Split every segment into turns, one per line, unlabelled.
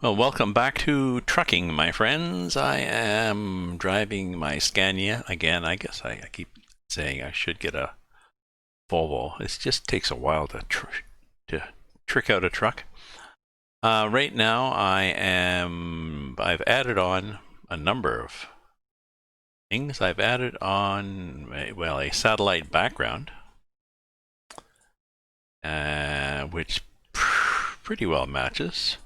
Well, welcome back to trucking, my friends. I am driving my Scania again. I guess I keep saying I should get a Volvo. It just takes a while to trick out a truck. Right now, I've added on a number of things. I've added on a satellite background, which pretty well matches.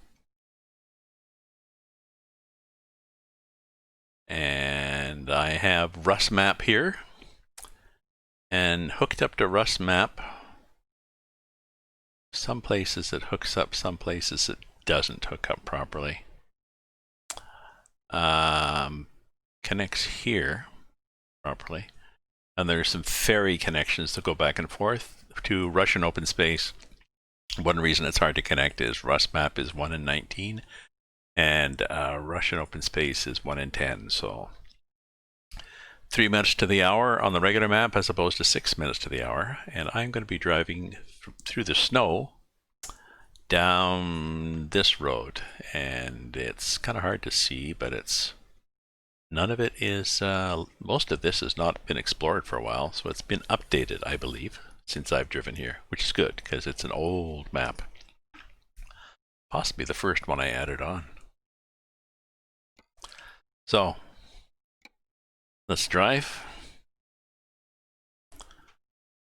And I have Rust Map here, and hooked up to Rust Map. Some places it hooks up, some places it doesn't hook up properly. Connects here properly, and there's some ferry connections that go back and forth to Russian open space. One reason it's hard to connect is Rust Map is 1 in 19, and Russian open space is 1 in 10. So 3 minutes to the hour on the regular map as opposed to 6 minutes to the hour. And I'm going to be driving through the snow down this road. And it's kind of hard to see, but none of it is, most of this has not been explored for a while. So it's been updated, I believe, since I've driven here, which is good because it's an old map. Possibly the first one I added on. So let's drive.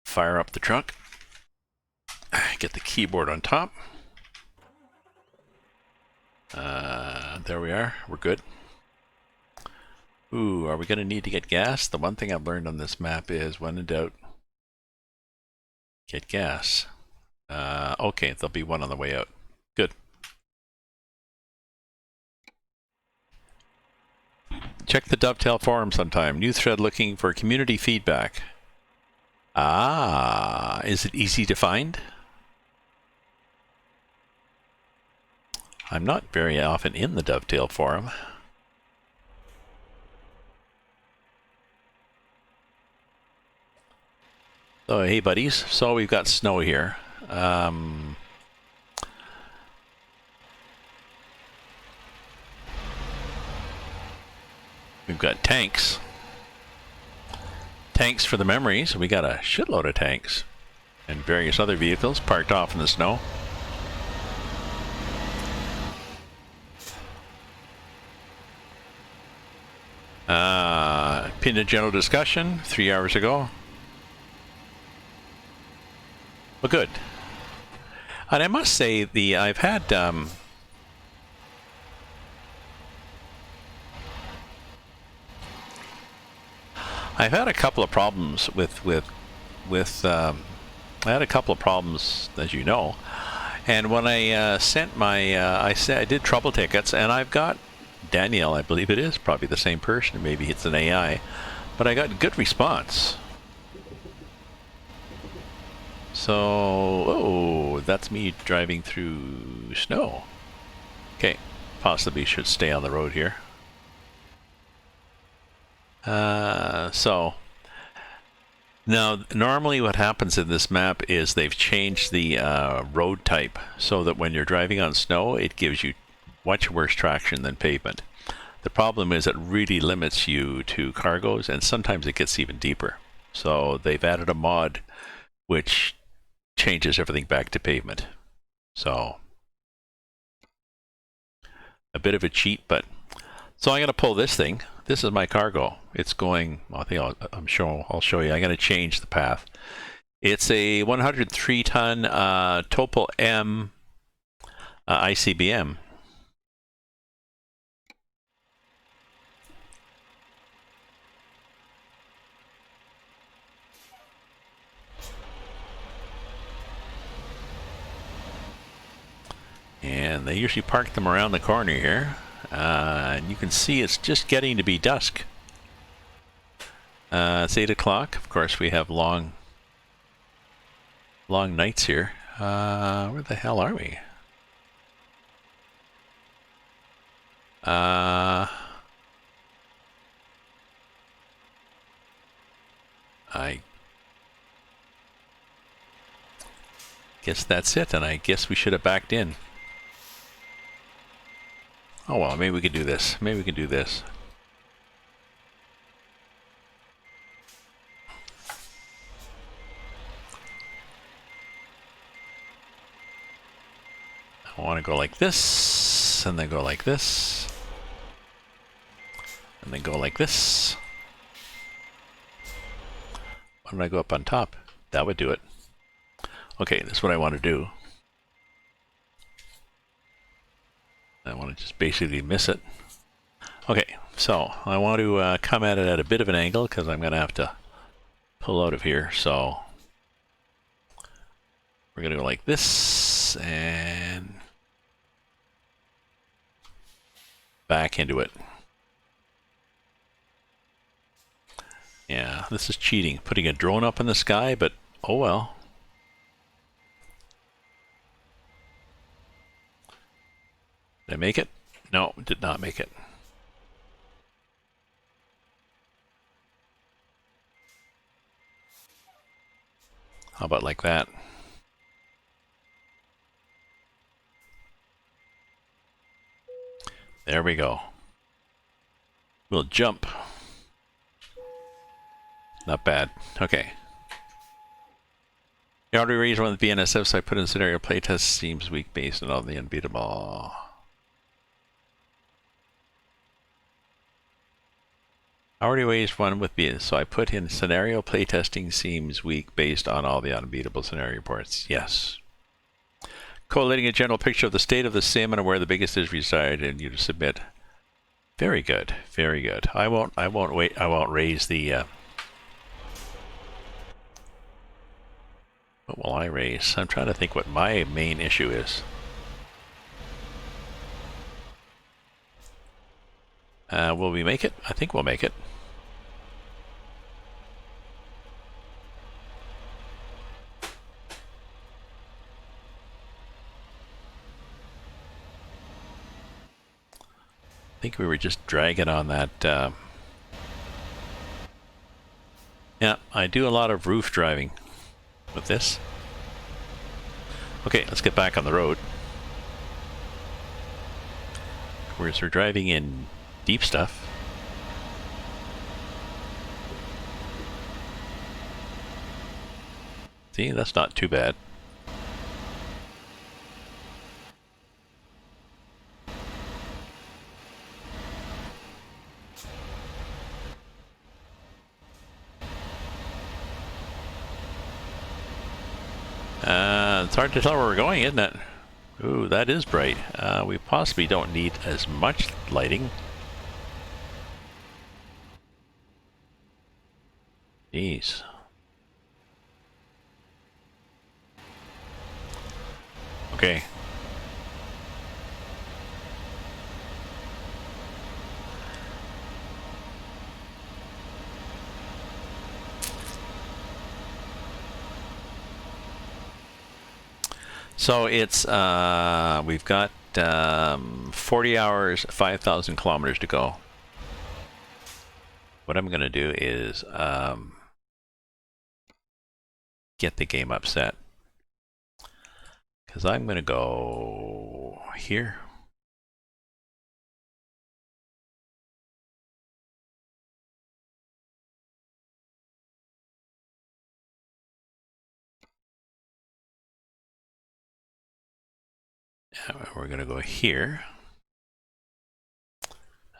Fire up the truck. Get the keyboard on top. There we are. We're good. Ooh, are we going to need to get gas? The one thing I've learned on this map is when in doubt, get gas. Okay, there'll be one on the way out. Good. Check the Dovetail forum sometime. New thread looking for community feedback. Ah, is it easy to find? I'm not very often in the Dovetail forum. So, hey buddies, so we've got snow here. We've got tanks. Tanks for the memories. We got a shitload of tanks and various other vehicles parked off in the snow. Pinned a general discussion 3 hours ago. Well, good. And I must say, I've had a couple of problems I had a couple of problems, as you know, and when I sent my I did trouble tickets, and I've got Danielle, I believe it is probably the same person, maybe it's an AI, but I got good response. So, oh, that's me driving through snow. Okay, possibly should stay on the road here. So now normally what happens in this map is they've changed the road type so that when you're driving on snow, it gives you much worse traction than pavement. The problem is it really limits you to cargos, and sometimes it gets even deeper. So they've added a mod which changes everything back to pavement. So a bit of a cheat, but so I'm going to pull this thing. This is my cargo. It's going, I think I'll show you. I'm going to change the path. It's a 103-ton Topol-M ICBM. And they usually park them around the corner here. And you can see it's just getting to be dusk. It's 8 o'clock. Of course, we have long nights here. Where the hell are we? I guess that's it, and I guess we should have backed in. Oh well, maybe we could do this. Maybe we can do this. I want to go like this, and then go like this, and then go like this. Why don't I go up on top? That would do it. Okay, this is what I want to do. I want to just basically miss it. Okay, so I want to come at it at a bit of an angle because I'm going to have to pull out of here. So we're going to go like this and back into it. Yeah, this is cheating. Putting a drone up in the sky, but oh well. Did I make it? No, did not make it. How about like that? There we go. We'll jump. Not bad. Okay. You already raised one with BNSF, so I put in scenario playtest. Seems weak based on all the unbeatable. I already raised one with BNSF, so I put in scenario playtesting seems weak based on all the unbeatable scenario reports. Yes. Collating a general picture of the state of the sim and where the biggest is reside, and you to submit. Very good. Very good. I won't raise the. What will I raise? I'm trying to think what my main issue is. Will we make it? I think we'll make it. I think we were just dragging on that. Yeah, I do a lot of roof driving with this. Okay, let's get back on the road. We're driving in deep stuff. See, that's not too bad. It's hard to tell where we're going, isn't it? Ooh, that is bright. We possibly don't need as much lighting. Jeez. Okay. So it's, we've got 40 hours, 5,000 kilometers to go. What I'm going to do is get the game upset. Because I'm going to go here. We're going to go here.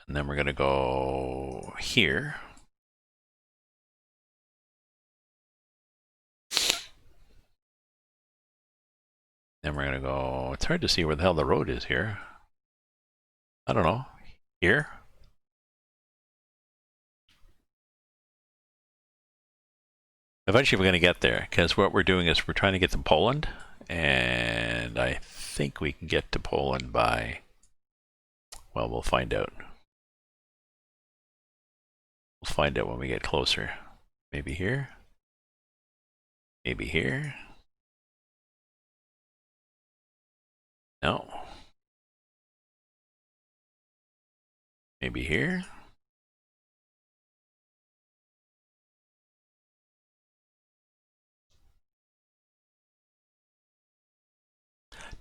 And then we're going to go here. Then we're going to go, it's hard to see where the hell the road is here. I don't know. Here? Eventually we're going to get there, because what we're doing is we're trying to get to Poland, and I think we can get to Poland by, well, we'll find out. We'll find out when we get closer. Maybe here? Maybe here? No. Maybe here?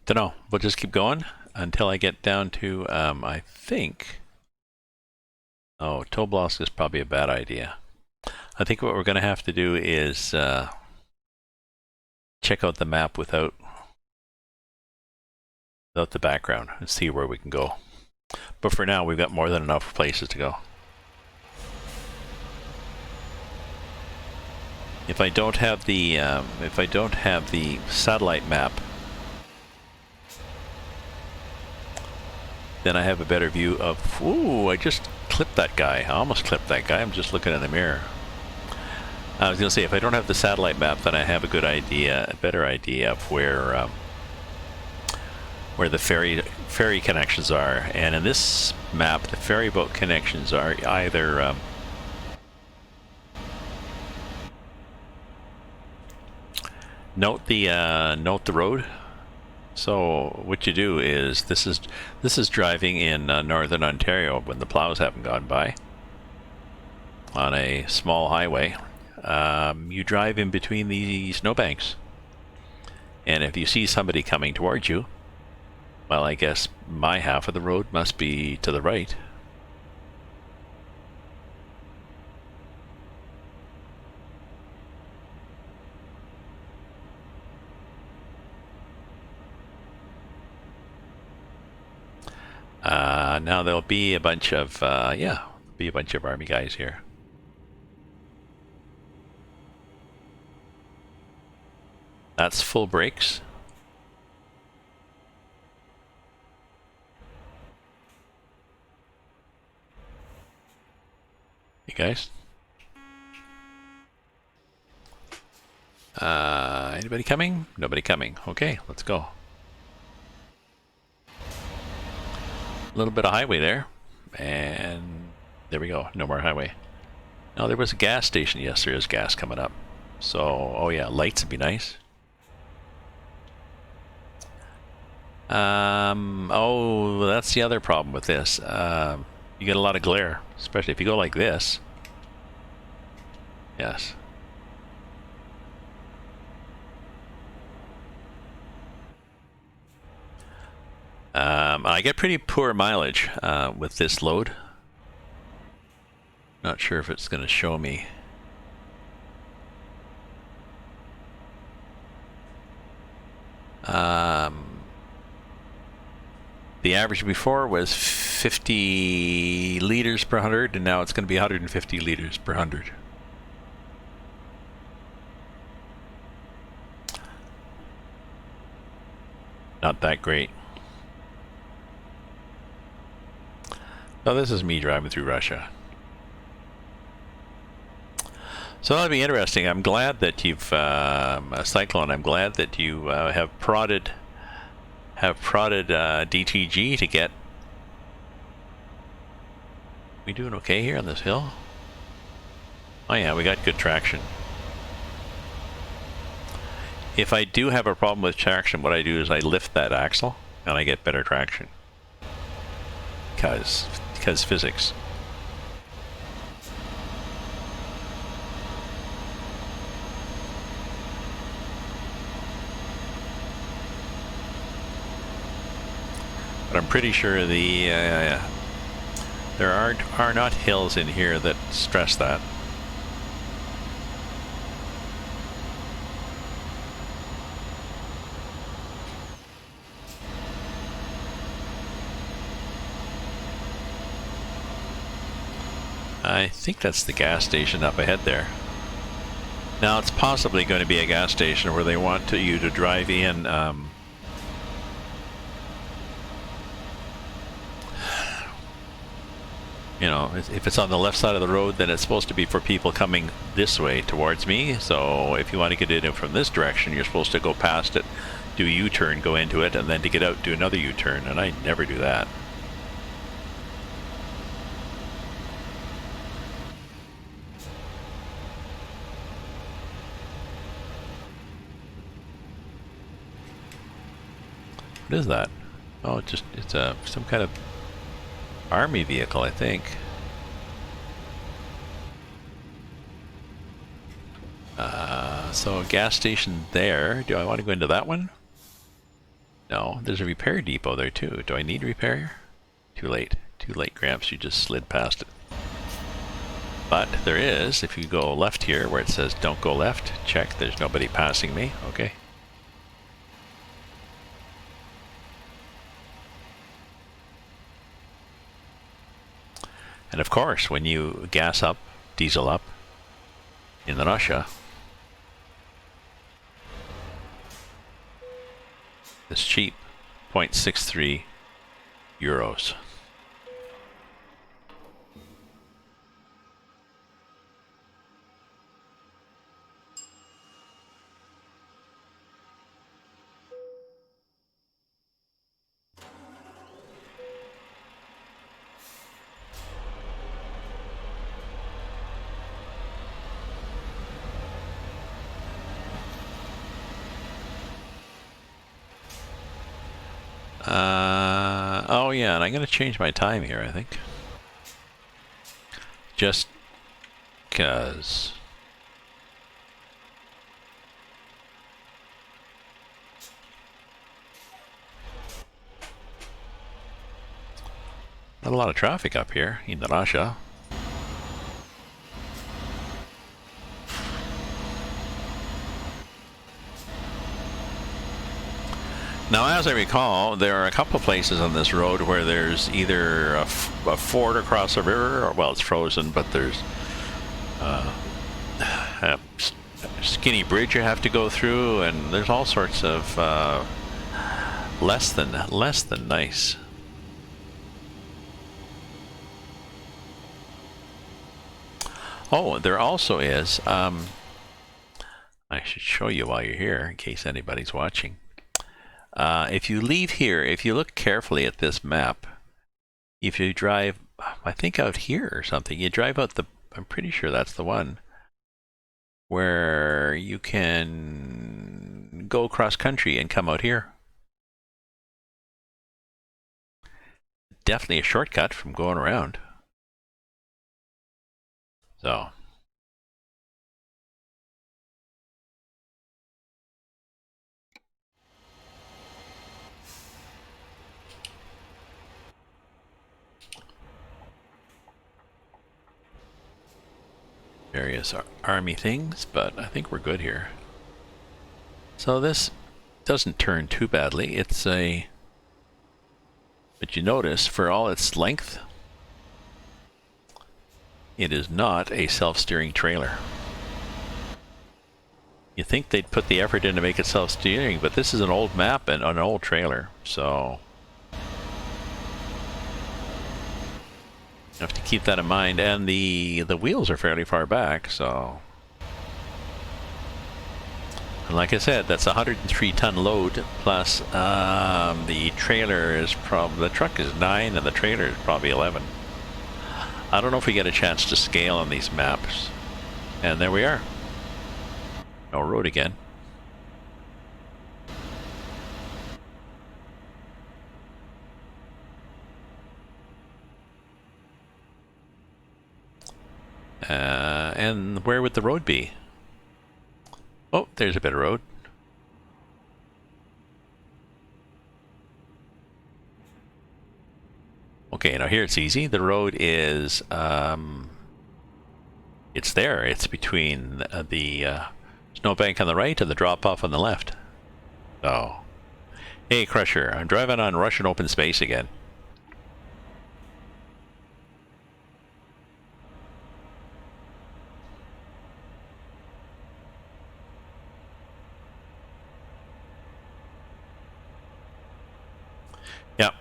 Don't know. We'll just keep going. until I get down to, I think... Oh, Tobolsk is probably a bad idea. I think what we're going to have to do is check out the map without the background and see where we can go. But for now, we've got more than enough places to go. If I don't have the satellite map, then I have a better view of. Ooh! I just clipped that guy. I almost clipped that guy. I'm just looking in the mirror. I was going to say, if I don't have the satellite map, then I have a good idea, a better idea of where the ferry connections are. And in this map, the ferry boat connections are either note the road. So what you do is this is driving in northern Ontario when the plows haven't gone by on a small highway. You drive in between the snowbanks, and if you see somebody coming towards you, well, I guess my half of the road must be to the right. Now there'll be a bunch of army guys here. That's full brakes. Hey guys. Anybody coming? Nobody coming. Okay, let's go. A little bit of highway there, and there we go. No more highway. Now there was a gas station. Yes, there is gas coming up. So, oh yeah, lights would be nice. Oh, that's the other problem with this. You get a lot of glare, especially if you go like this. Yes. I get pretty poor mileage with this load. Not sure if it's going to show me. The average before was 50 liters per 100, and now it's going to be 150 liters per 100. Not that great. So this is me driving through Russia. So that'll be interesting. I'm glad that you've Cyclone. I'm glad that you have prodded DTG to get. We doing okay here on this hill? Oh yeah, we got good traction. If I do have a problem with traction, what I do is I lift that axle and I get better traction. Because physics. But I'm pretty sure there are not hills in here that stress that. I think that's the gas station up ahead there. Now it's possibly going to be a gas station where they want you to drive in you know, if it's on the left side of the road, then it's supposed to be for people coming this way towards me. So if you want to get in from this direction, you're supposed to go past it, do a U-turn, go into it, and then to get out, do another U-turn, and I never do that. What is that? Oh, it's some kind of army vehicle, I think. So a gas station there. Do I want to go into that one? No, there's a repair depot there too. Do I need repair? Too late. Too late, Gramps. You just slid past it. But there is, if you go left here where it says don't go left, check, there's nobody passing me. Okay. And of course, when you gas up, diesel up in Russia, it's cheap, 0.63 euros. Oh yeah, and I'm going to change my time here, I think. Just because. Not a lot of traffic up here in Russia. Now, as I recall, there are a couple of places on this road where there's either a ford across a river, or, well, it's frozen, but there's a skinny bridge you have to go through, and there's all sorts of less than nice. Oh, there also is. I should show you while you're here, in case anybody's watching. If you leave here, if you look carefully at this map, if you drive, I think out here or something, you drive out I'm pretty sure that's the one, where you can go cross country and come out here. Definitely a shortcut from going around. So. Various army things, but I think we're good here. So this doesn't turn too badly. It's but you notice for all its length, it is not a self-steering trailer. You think they'd put the effort in to make it self-steering, but this is an old map and an old trailer, so you have to keep that in mind. And the wheels are fairly far back, so. And like I said, that's a 103-ton load plus the trailer is the truck is 9 and the trailer is probably 11. I don't know if we get a chance to scale on these maps. And there we are. No road again. And where would the road be? Oh, there's a bit of road. Okay, now here it's easy. The road is, it's there. It's between the snowbank on the right and the drop-off on the left. So, hey Crusher, I'm driving on Russian open space again. Yep.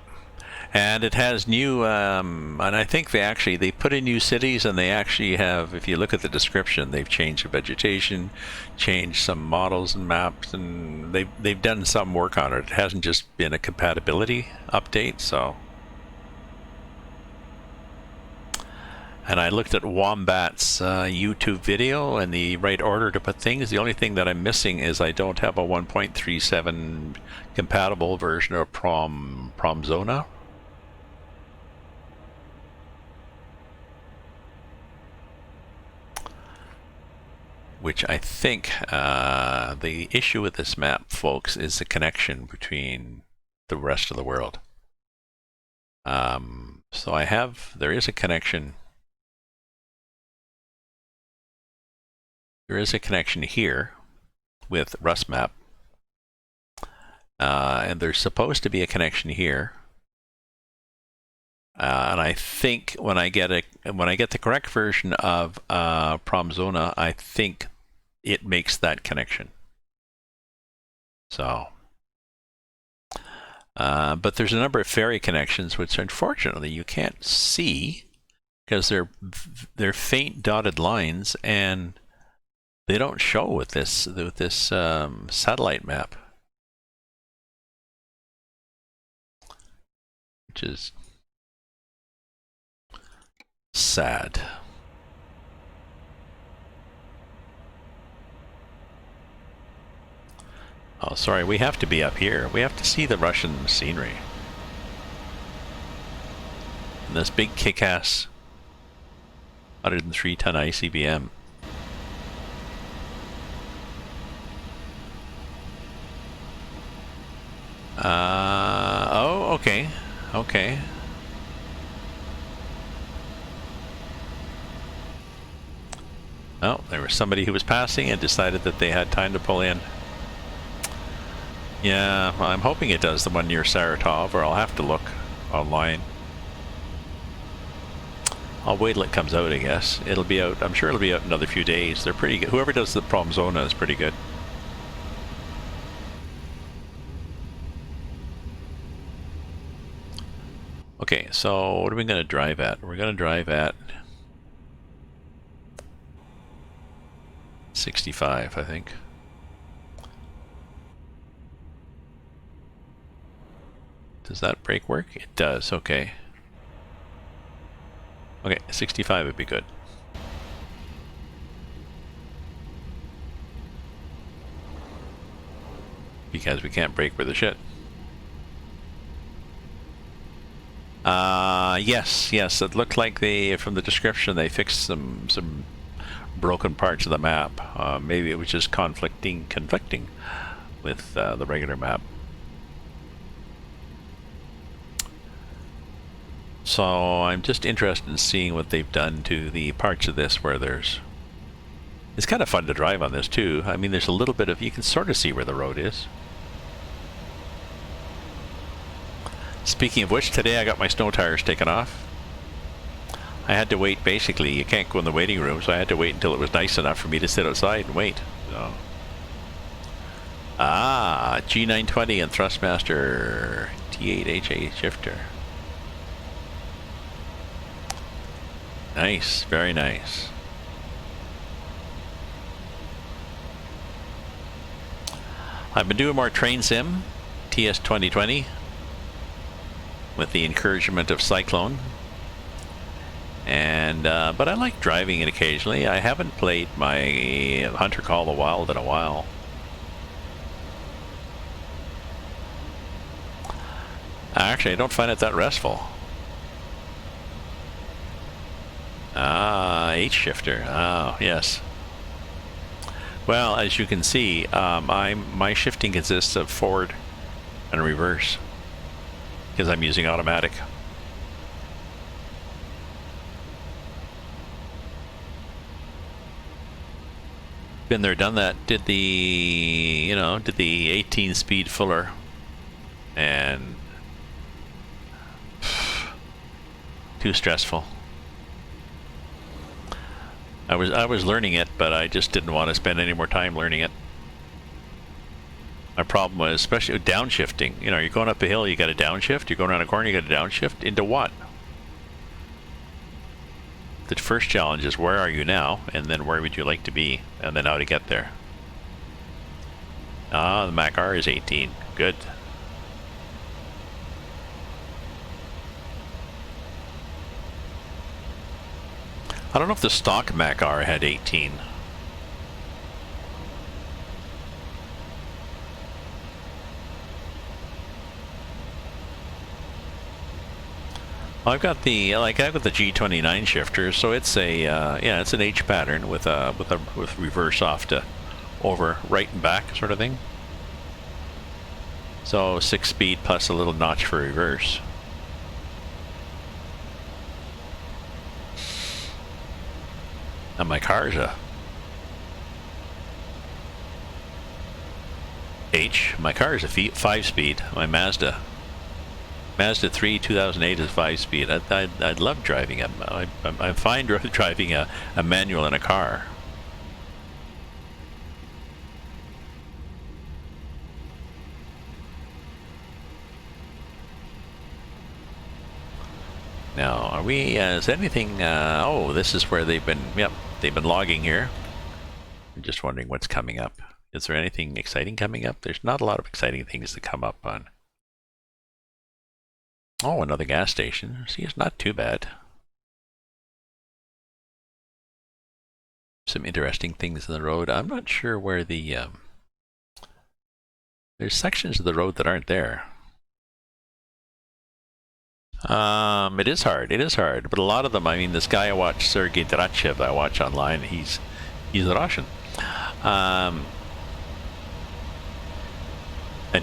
And it has new, and I think they put in new cities, and they actually have, if you look at the description, they've changed the vegetation, changed some models and maps, and they've done some work on it. It hasn't just been a compatibility update, so. And I looked at Wombat's YouTube video and the right order to put things. The only thing that I'm missing is I don't have a 1.37 compatible version of Promzona. Which I think the issue with this map, folks, is the connection between the rest of the world. So there is a connection. There is a connection here with RusMap. And there's supposed to be a connection here. And I think when I get the correct version of Promzona, I think it makes that connection. So, but there's a number of ferry connections which unfortunately you can't see because they're faint dotted lines and they don't show with this satellite map, which is sad. Oh, sorry, we have to be up here. We have to see the Russian scenery. And this big kick-ass 103-ton ICBM. Oh, okay. Okay. Oh, there was somebody who was passing and decided that they had time to pull in. Yeah, I'm hoping it does the one near Saratov, or I'll have to look online. I'll wait till it comes out, I guess. It'll be out, I'm sure it'll be out in another few days. They're pretty good. Whoever does the Promzona is pretty good. Okay, so what are we going to drive at? We're going to drive at 65, I think. Does that brake work? It does, okay. Okay, 65 would be good. Because we can't brake with the shit. Yes, it looked like from the description, they fixed some broken parts of the map. Maybe it was just conflicting with the regular map. So I'm just interested in seeing what they've done to the parts of this where it's kind of fun to drive on this too. I mean, there's a little bit of, you can sort of see where the road is. Speaking of which, today I got my snow tires taken off. I had to wait, basically, you can't go in the waiting room, so I had to wait until it was nice enough for me to sit outside and wait. So. Ah, G920 and Thrustmaster T8HA shifter. Nice, very nice. I've been doing more train sim, TS 2020, with the encouragement of Cyclone. And but I like driving it occasionally. I haven't played my Hunter Call of the Wild in a while. Actually, I don't find it that restful. Ah, H-shifter. Oh, yes. Well, as you can see, my shifting consists of forward and reverse because I'm using automatic. Been there, done that. Did the 18-speed Fuller, and too stressful. I was learning it, but I just didn't want to spend any more time learning it. My problem was, especially with downshifting. You know, you're going up a hill, you got to downshift. You're going around a corner, you got to downshift. Into what? The first challenge is where are you now, and then where would you like to be, and then how to get there. Ah, the Mac R is 18. Good. I don't know if the stock Mac R had 18. I've got the G29 shifter, so it's a yeah, it's an H pattern with reverse off to over, right and back sort of thing. So 6 speed plus a little notch for reverse. And my car's a H. My car is a 5-speed. My Mazda 3 2008 is 5-speed. I'd love driving it. I'm fine driving a manual in a car. Now, are we? Is anything? Oh, this is where they've been. Yep, they've been logging here. I'm just wondering what's coming up. Is there anything exciting coming up? There's not a lot of exciting things to come up on. Oh, another gas station. See, it's not too bad. Some interesting things in the road. I'm not sure where the... there's sections of the road that aren't there. It is hard. It is hard. But a lot of them, I mean, this guy I watch, Sergei Drachev, I watch online, he's Russian. And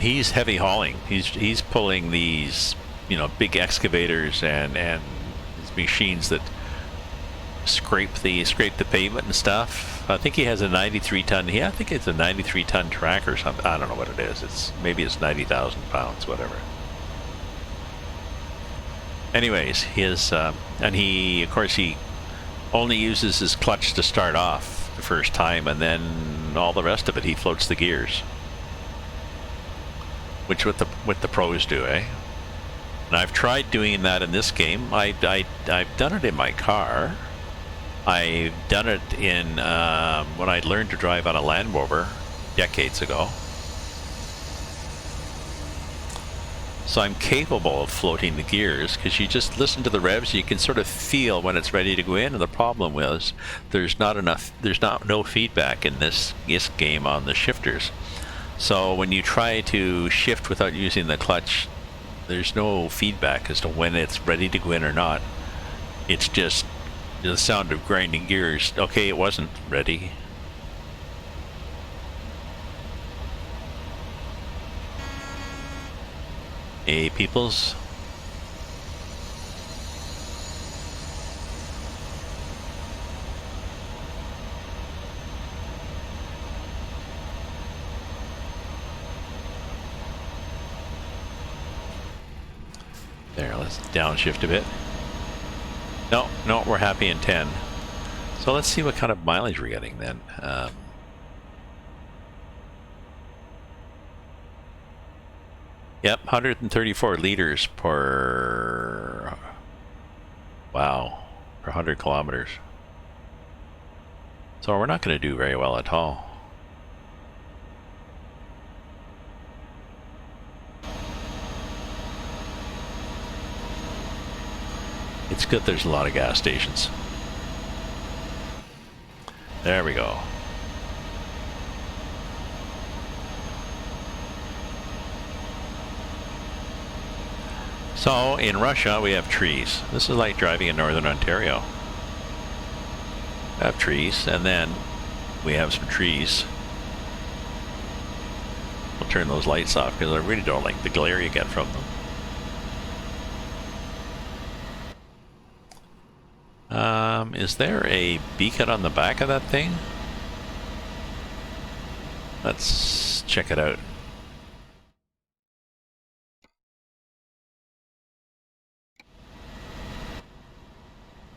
he's heavy hauling. He's pulling these, you know, big excavators and these machines that scrape the pavement and stuff. I think he has a 93-ton. I think it's a 93-ton track or something. I don't know what it is. Maybe it's 90,000 pounds, whatever. Anyways, and he, of course, he only uses his clutch to start off the first time, and then all the rest of it, he floats the gears. Which what the pros do, eh? And I've tried doing that in this game. I've done it in my car. I've done it in when I learned to drive on a Land Rover decades ago. So I'm capable of floating the gears, because you just listen to the revs, you can sort of feel when it's ready to go in. And the problem was there's no feedback in this game on the shifters. So when you try to shift without using the clutch, there's no feedback as to when it's ready to go in or not. It's just the sound of grinding gears. Okay, it wasn't ready. Hey, peoples. There, let's downshift a bit. No, we're happy in 10. So let's see what kind of mileage we're getting then. Yep, 134 liters per... Wow, per 100 kilometers. So we're not going to do very well at all. It's good there's a lot of gas stations. There we go. So in Russia we have trees. This is like driving in Northern Ontario. We have trees, and then we have some trees. We'll turn those lights off because I really don't like the glare you get from them. Is there a beacon on the back of that thing? Let's check it out.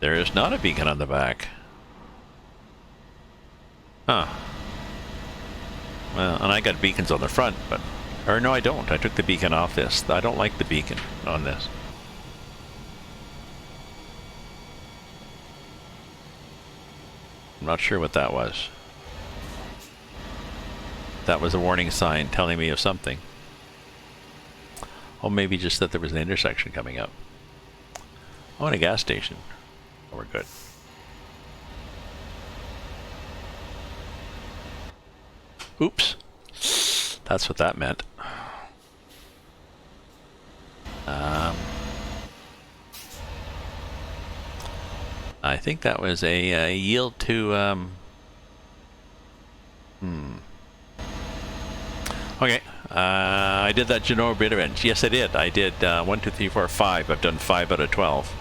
There is not a beacon on the back. Huh. Well, and I got beacons on the front, but... Or no, I don't. I took the beacon off this. I don't like the beacon on this. I'm not sure what that was. That was a warning sign telling me of something. Oh, maybe just that there was an intersection coming up. Oh, and a gas station. Oh, we're good. Oops. That's what that meant. I think that was a yield to... Okay. I did that Genoa bit event. Yes, I did. I did 1, 2, 3, 4, 5. I've done 5 out of 12.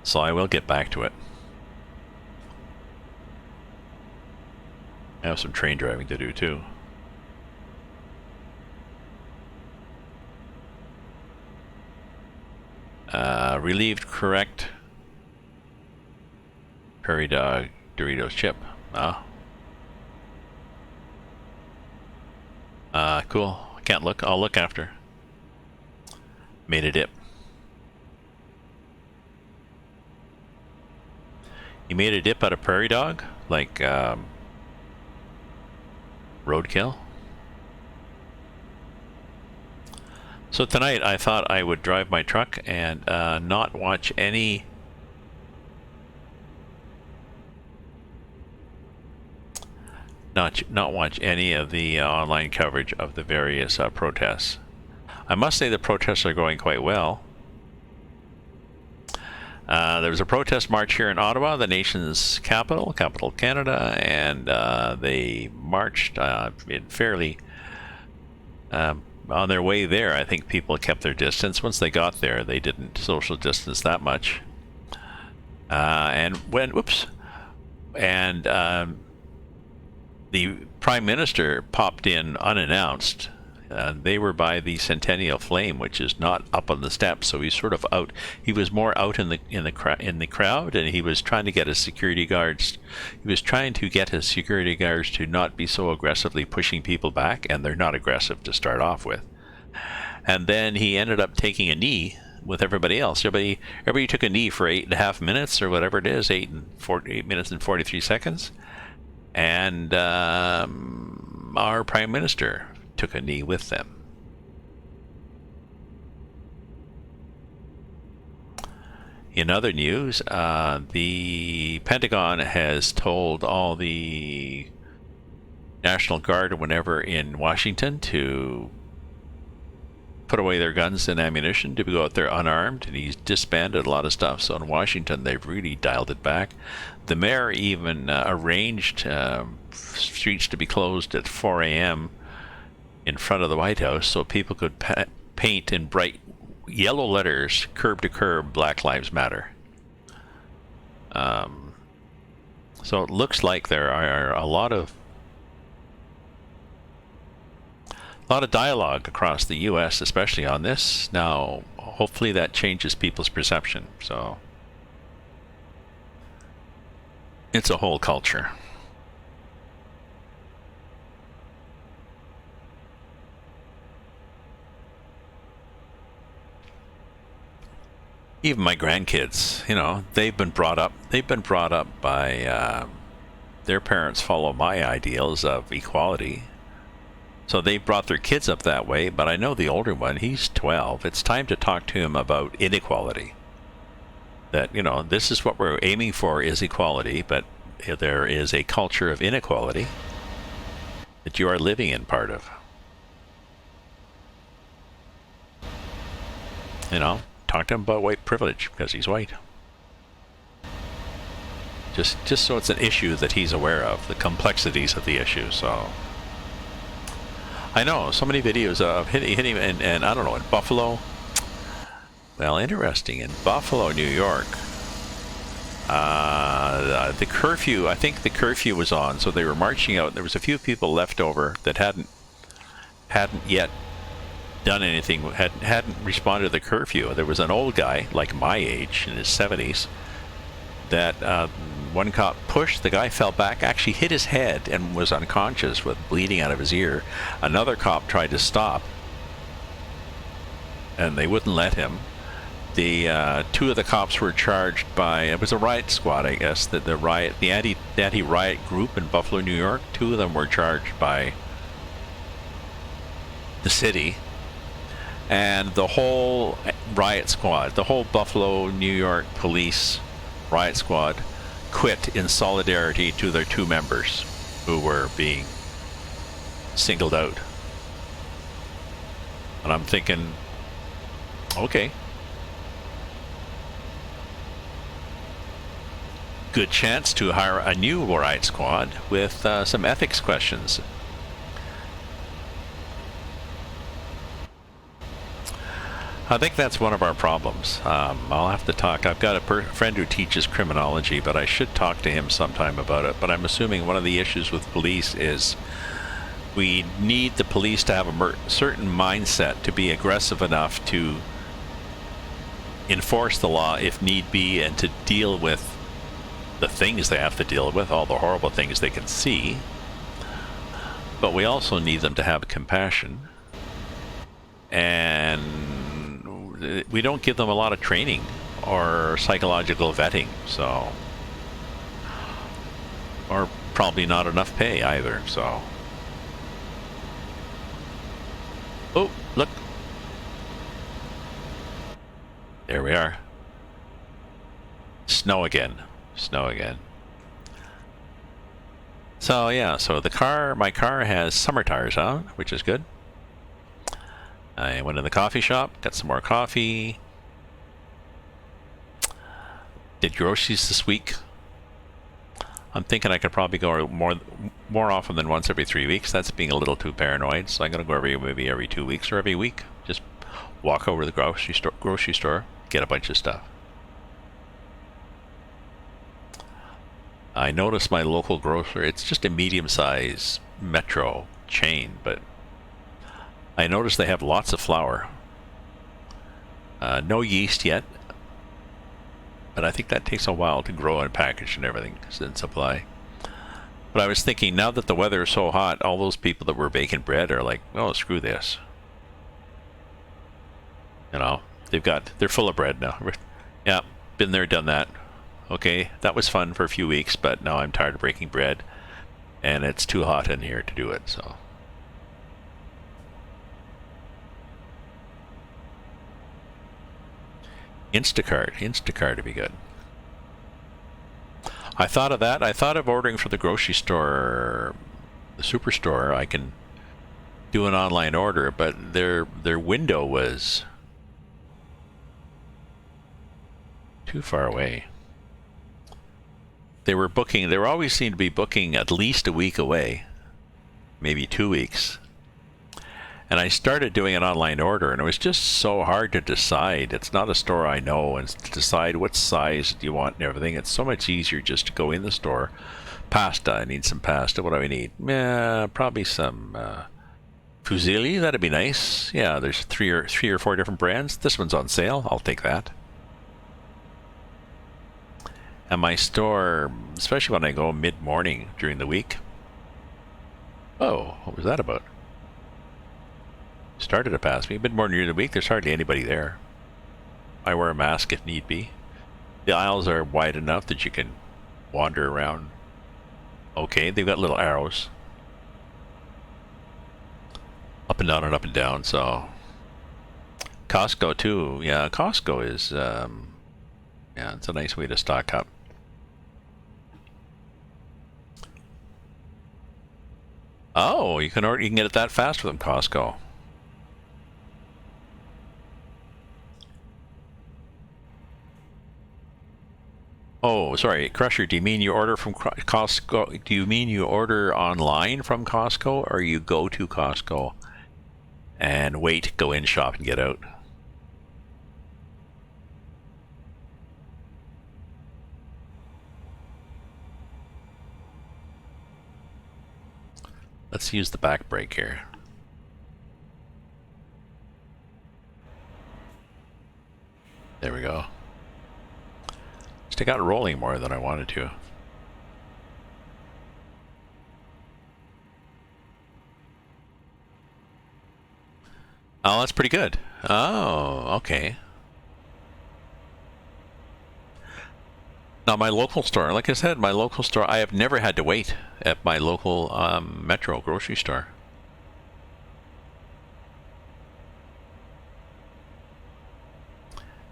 So I will get back to it. I have some train driving to do too. Relieved, correct. Prairie dog, Doritos chip. Cool. I can't look. I'll look after. Made a dip. You made a dip out of prairie dog? Like, roadkill? So tonight I thought I would drive my truck and not watch any not watch any of the online coverage of the various protests. I must say the protests are going quite well. There was a protest march here in Ottawa, the nation's capital Canada, and they marched in fairly on their way there. I think people kept their distance. Once they got there, they didn't social distance that much. And the Prime Minister popped in unannounced. They were by the Centennial Flame, which is not up on the steps, so he's sort of out. He was more out in the crowd, and he was trying to get his security guards. He was trying to get his security guards to not be so aggressively pushing people back, and they're not aggressive to start off with. And then he ended up taking a knee with everybody else. Everybody took a knee for 8.5 minutes or whatever it is, 8 minutes and 43 seconds, and our Prime Minister took a knee with them. In other news, the Pentagon has told all the National Guard or whatever in Washington to put away their guns and ammunition, to go out there unarmed, and he's disbanded a lot of stuff. So in Washington, they've really dialed it back. The mayor even arranged streets to be closed at 4 a.m. in front of the White House so people could paint in bright yellow letters, curb to curb, Black Lives Matter. So it looks like there are a lot of dialogue across the U.S., especially on this. Now, hopefully that changes people's perception. So it's a whole culture. Even my grandkids, they've been brought up by their parents follow my ideals of equality. So they brought their kids up that way, but I know the older one, he's 12. It's time to talk to him about inequality. That, this is what we're aiming for, is equality, but there is a culture of inequality that you are living in part of. Talk to him about white privilege, because he's white. Just so it's an issue that he's aware of, the complexities of the issue. So I know so many videos of hitting and I don't know, in Buffalo. Well, interesting, in Buffalo, New York, the curfew, I think the curfew was on, so they were marching out. There was a few people left over that hadn't yet done anything, hadn't responded to the curfew. There was an old guy, like my age, in his 70s, that one cop pushed. The guy fell back, actually hit his head, and was unconscious with bleeding out of his ear. Another cop tried to stop, and they wouldn't let him. The two of the cops were charged by, it was a riot squad, I guess, the anti-riot group in Buffalo, New York. Two of them were charged by the city. And the whole riot squad, the whole Buffalo, New York police riot squad, quit in solidarity to their 2 members who were being singled out. And I'm thinking, okay, good chance to hire a new riot squad with some ethics questions. I think that's one of our problems. I'll have to talk. I've got a friend who teaches criminology, but I should talk to him sometime about it. But I'm assuming one of the issues with police is we need the police to have a certain mindset to be aggressive enough to enforce the law if need be, and to deal with the things they have to deal with, all the horrible things they can see. But we also need them to have compassion, and we don't give them a lot of training or psychological vetting, so, or probably not enough pay either, so. Oh, look. There we are. Snow again. Snow again. So yeah, so my car has summer tires on, which is good. I went in the coffee shop, got some more coffee. Did groceries this week. I'm thinking I could probably go more often than once every 3 weeks. That's being a little too paranoid, so I'm gonna go maybe every 2 weeks or every week. Just walk over to the grocery store, get a bunch of stuff. I noticed my local grocer, it's just a medium-sized metro chain, but I noticed they have lots of flour. No yeast yet, but I think that takes a while to grow and package and everything in supply. But I was thinking, now that the weather is so hot, all those people that were baking bread are like, oh, screw this. You know, they're full of bread now. Yeah, been there, done that. Okay, that was fun for a few weeks, but now I'm tired of breaking bread, and it's too hot in here to do it, so. Instacart would be good. I thought of that. I thought of ordering from the grocery store, the superstore. I can do an online order, but their window was too far away. They always seem to be booking at least a week away, maybe 2 weeks. And I started doing an online order, and it was just so hard to decide. It's not a store I know, and to decide what size do you want and everything. It's so much easier just to go in the store. Pasta, I need some pasta. What do I need? Probably some fusilli, that'd be nice. Yeah, there's three or four different brands. This one's on sale, I'll take that. And my store, especially when I go mid-morning during the week. Oh, what was that about? Started to pass me. Mid-morning during the week, there's hardly anybody there. I wear a mask if need be. The aisles are wide enough that you can wander around. Okay, they've got little arrows. Up and down and up and down, so. Costco too. Yeah, Costco is, yeah, it's a nice way to stock up. Oh, you can get it that fast from Costco. Oh, sorry, Crusher, do you mean you order from Costco? Do you mean you order online from Costco, or you go to Costco and wait, go in, shop, and get out? Let's use the back brake here. There we go. Just I got rolling more than I wanted to. Oh, that's pretty good. Oh, okay. Now my local store, like I said, my local store, I have never had to wait at my local Metro grocery store.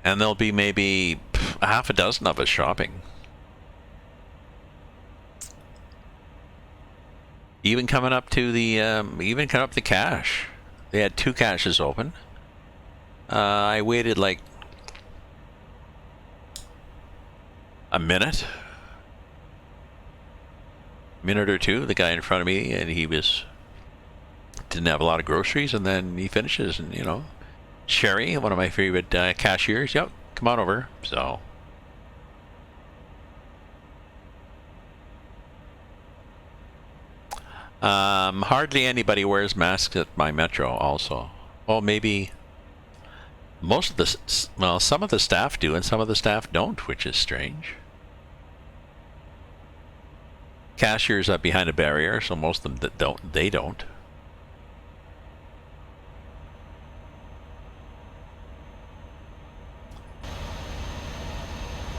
And there'll be maybe half a dozen of us shopping. Even coming up to the cache. They had 2 caches open. I waited like a minute or two. The guy in front of me, and he didn't have a lot of groceries, and then he finishes, and you know, Sherry, one of my favorite cashiers. Yep, come on over. So. Hardly anybody wears masks at my metro also. Well, maybe most of some of the staff do and some of the staff don't, which is strange. Cashiers are behind a barrier, so most of them they don't.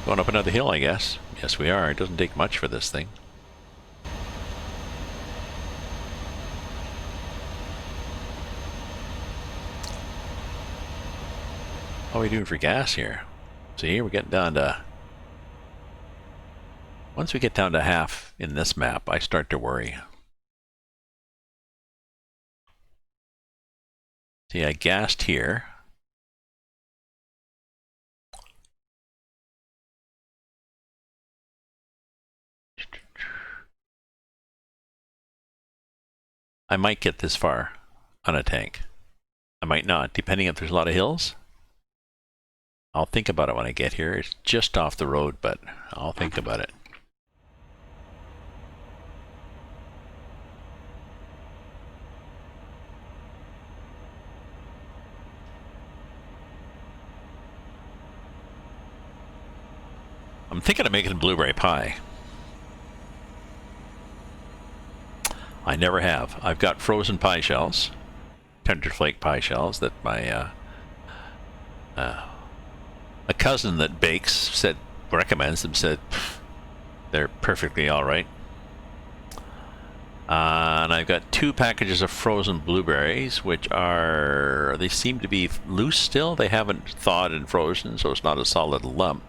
Going up another hill, I guess. Yes, we are. It doesn't take much for this thing. How are we doing for gas here? See, we're getting down to... Once we get down to half in this map, I start to worry. See, I gassed here. I might get this far on a tank. I might not, depending if there's a lot of hills. I'll think about it when I get here. It's just off the road, but I'll think about it. I'm thinking of making blueberry pie. I never have. I've got frozen pie shells, tender flake pie shells that my a cousin that bakes recommends them. Said they're perfectly all right. And I've got 2 packages of frozen blueberries, which they seem to be loose still. They haven't thawed and frozen, so it's not a solid lump.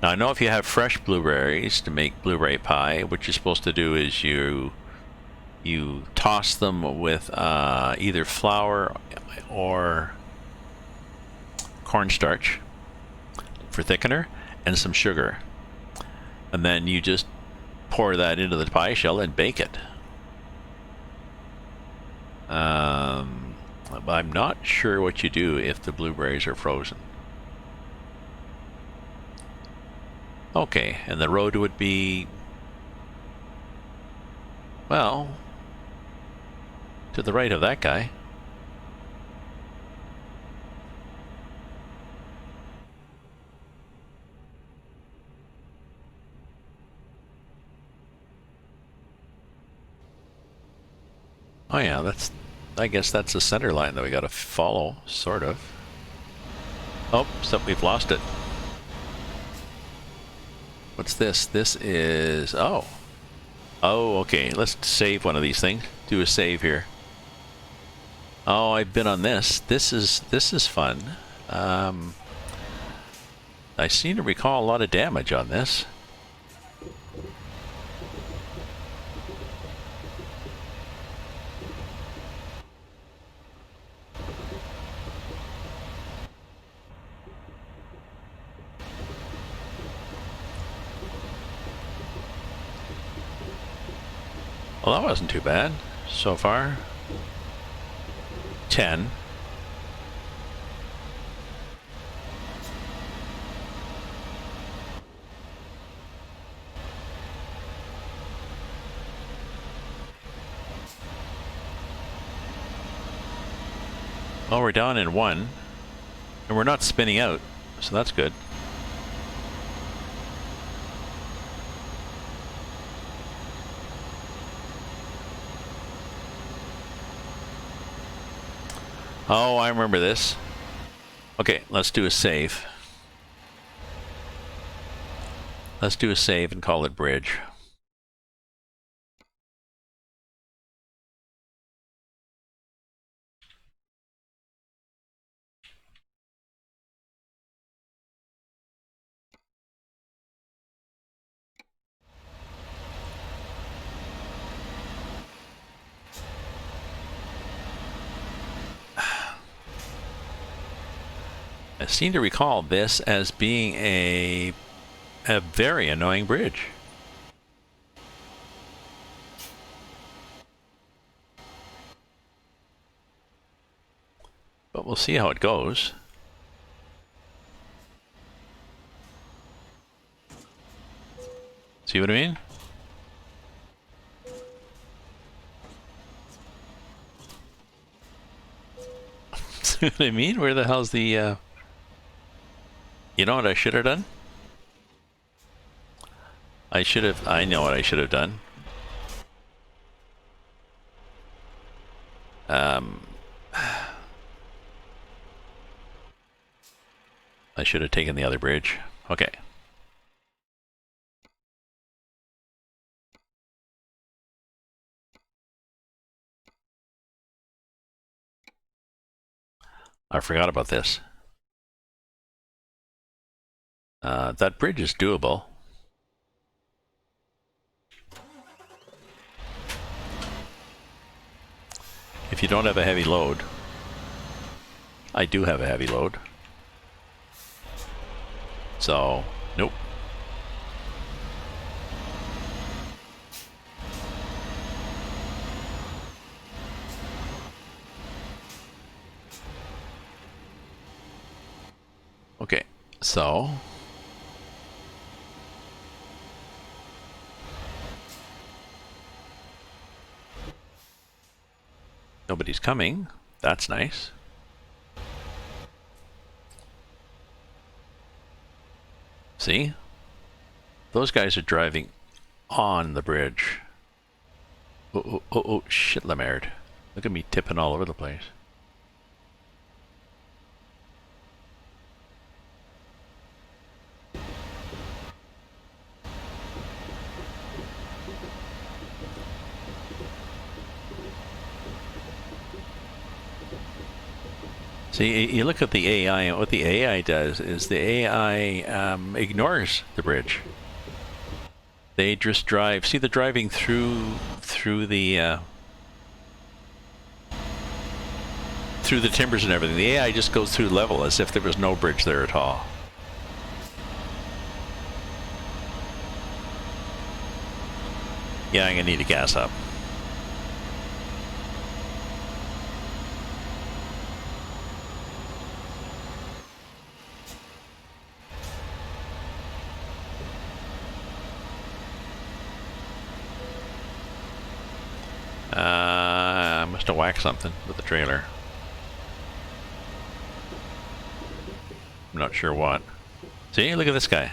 Now I know if you have fresh blueberries to make blueberry pie, what you're supposed to do is you toss them with either flour or cornstarch for thickener and some sugar, and then you just pour that into the pie shell and bake it. I'm not sure what you do if the blueberries are frozen. Okay, and the road would be, well, to the right of that guy. Oh yeah, I guess that's the center line that we gotta follow, sort of. Oh, except we've lost it. What's this? This is... Oh, okay. Let's save one of these things. Do a save here. Oh, I've been on this. This is fun. I seem to recall a lot of damage on this. Well, that wasn't too bad so far. 10. Well, we're down in 1, and we're not spinning out, so that's good. Oh, I remember this. Okay, let's do a save. Let's do a save and call it bridge. I seem to recall this as being a very annoying bridge. But we'll see how it goes. See what I mean? See what I mean? Where the hell's the, You know what I should have done? I know what I should have done. I should have taken the other bridge. Okay. I forgot about this. That bridge is doable. If you don't have a heavy load. I do have a heavy load. So, nope. Okay, so nobody's coming. That's nice. See? Those guys are driving on the bridge. Oh, shit la merde. Look at me tipping all over the place. See, you look at the AI, and what the AI does is the AI ignores the bridge. They just drive. See, they're driving through the timbers and everything. The AI just goes through level as if there was no bridge there at all. Yeah, I'm gonna need to gas up. I must have whacked something with the trailer. I'm not sure what. See, look at this guy.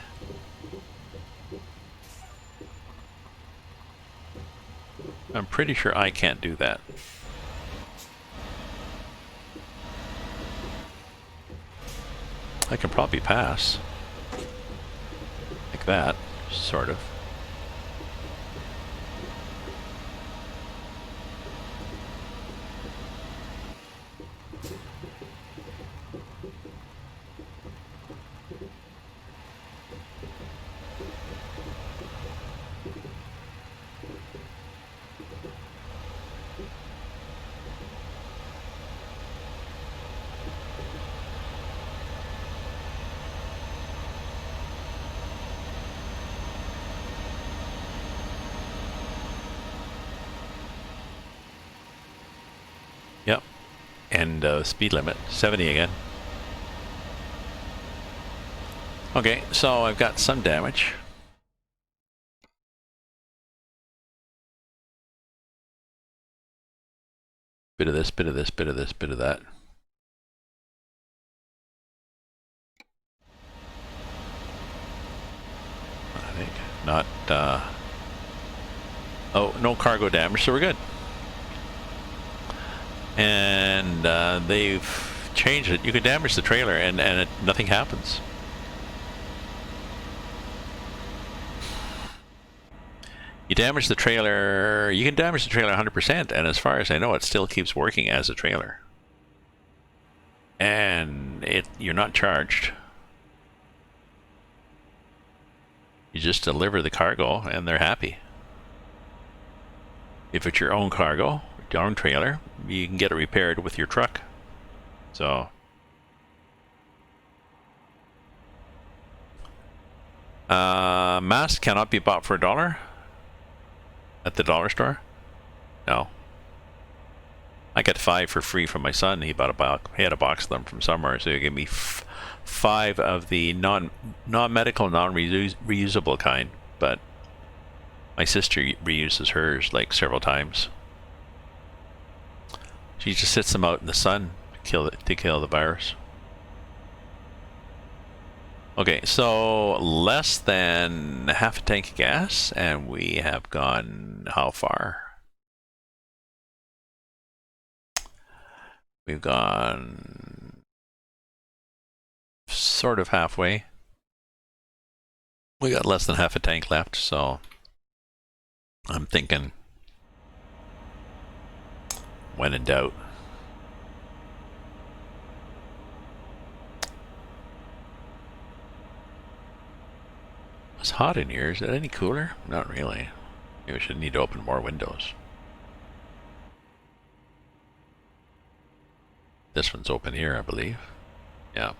I'm pretty sure I can't do that. I can probably pass. Like that, sort of. Yep. And speed limit, 70 again. Okay, so I've got some damage. Bit of this, bit of this, bit of this, bit of that. I think not. Oh, no cargo damage, so we're good. And they've changed it. You can damage the trailer and nothing happens. You damage the trailer, you can damage the trailer 100%, and as far as I know, it still keeps working as a trailer. And you're not charged. You just deliver the cargo, and they're happy. If it's your own cargo, your own trailer, you can get it repaired with your truck. So Mask cannot be bought for $1 at the dollar store. No. I got 5 for free from my son. He bought a box. He had a box of them from somewhere, so he gave me 5 of the non-medical, non-reusable kind. But my sister reuses hers like several times. She just sits them out in the sun to kill the virus. Okay, so less than half a tank of gas, and we have gone how far? We've gone sort of halfway. We got less than half a tank left, so I'm thinking when in doubt. It's hot in here. Is it any cooler? Not really. Maybe we should need to open more windows. This one's open here, I believe. Yeah.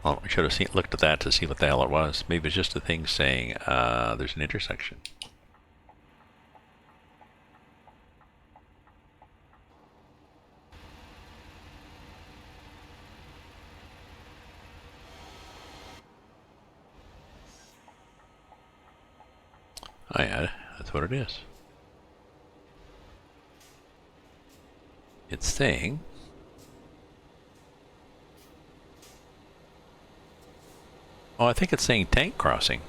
Oh, I should have looked at that to see what the hell it was. Maybe it's just a thing saying there's an intersection. Oh yeah, that's what it is. It's saying oh, I think it's saying tank crossing.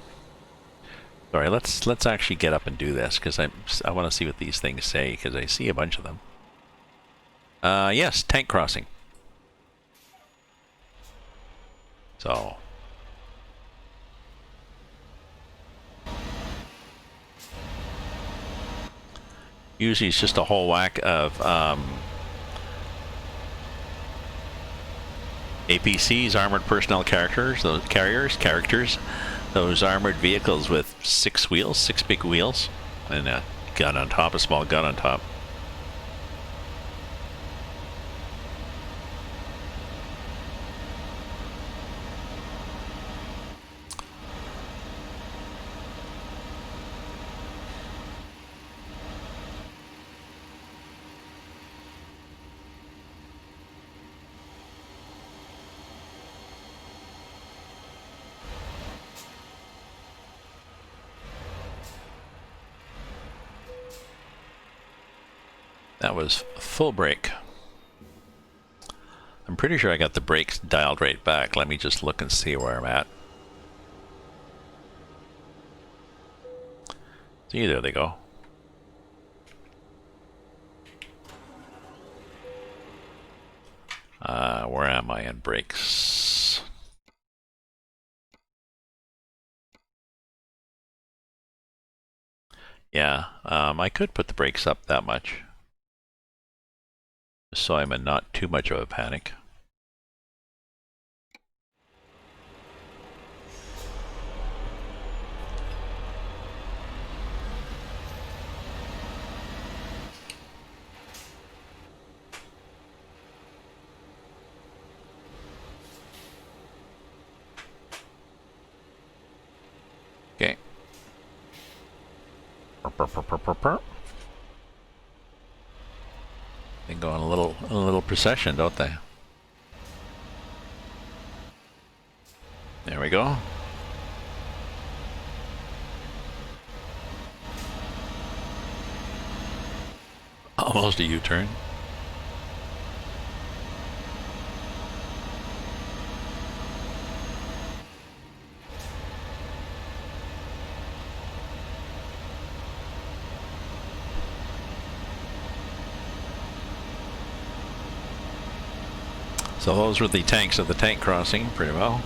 Sorry, let's actually get up and do this because I want to see what these things say because I see a bunch of them. Yes, tank crossing. So usually it's just a whole whack of APCs, armored personnel characters, those characters, those armored vehicles with 6 wheels, 6 big wheels, and a gun on top, a small gun on top. That was full brake. I'm pretty sure I got the brakes dialed right back. Let me just look and see where I'm at. See, there they go. Where am I in brakes? Yeah, I could put the brakes up that much. So I'm in not too much of a panic. Okay. They go on a little procession, don't they? There we go. Almost a U-turn. So those were the tanks of the tank crossing, pretty well.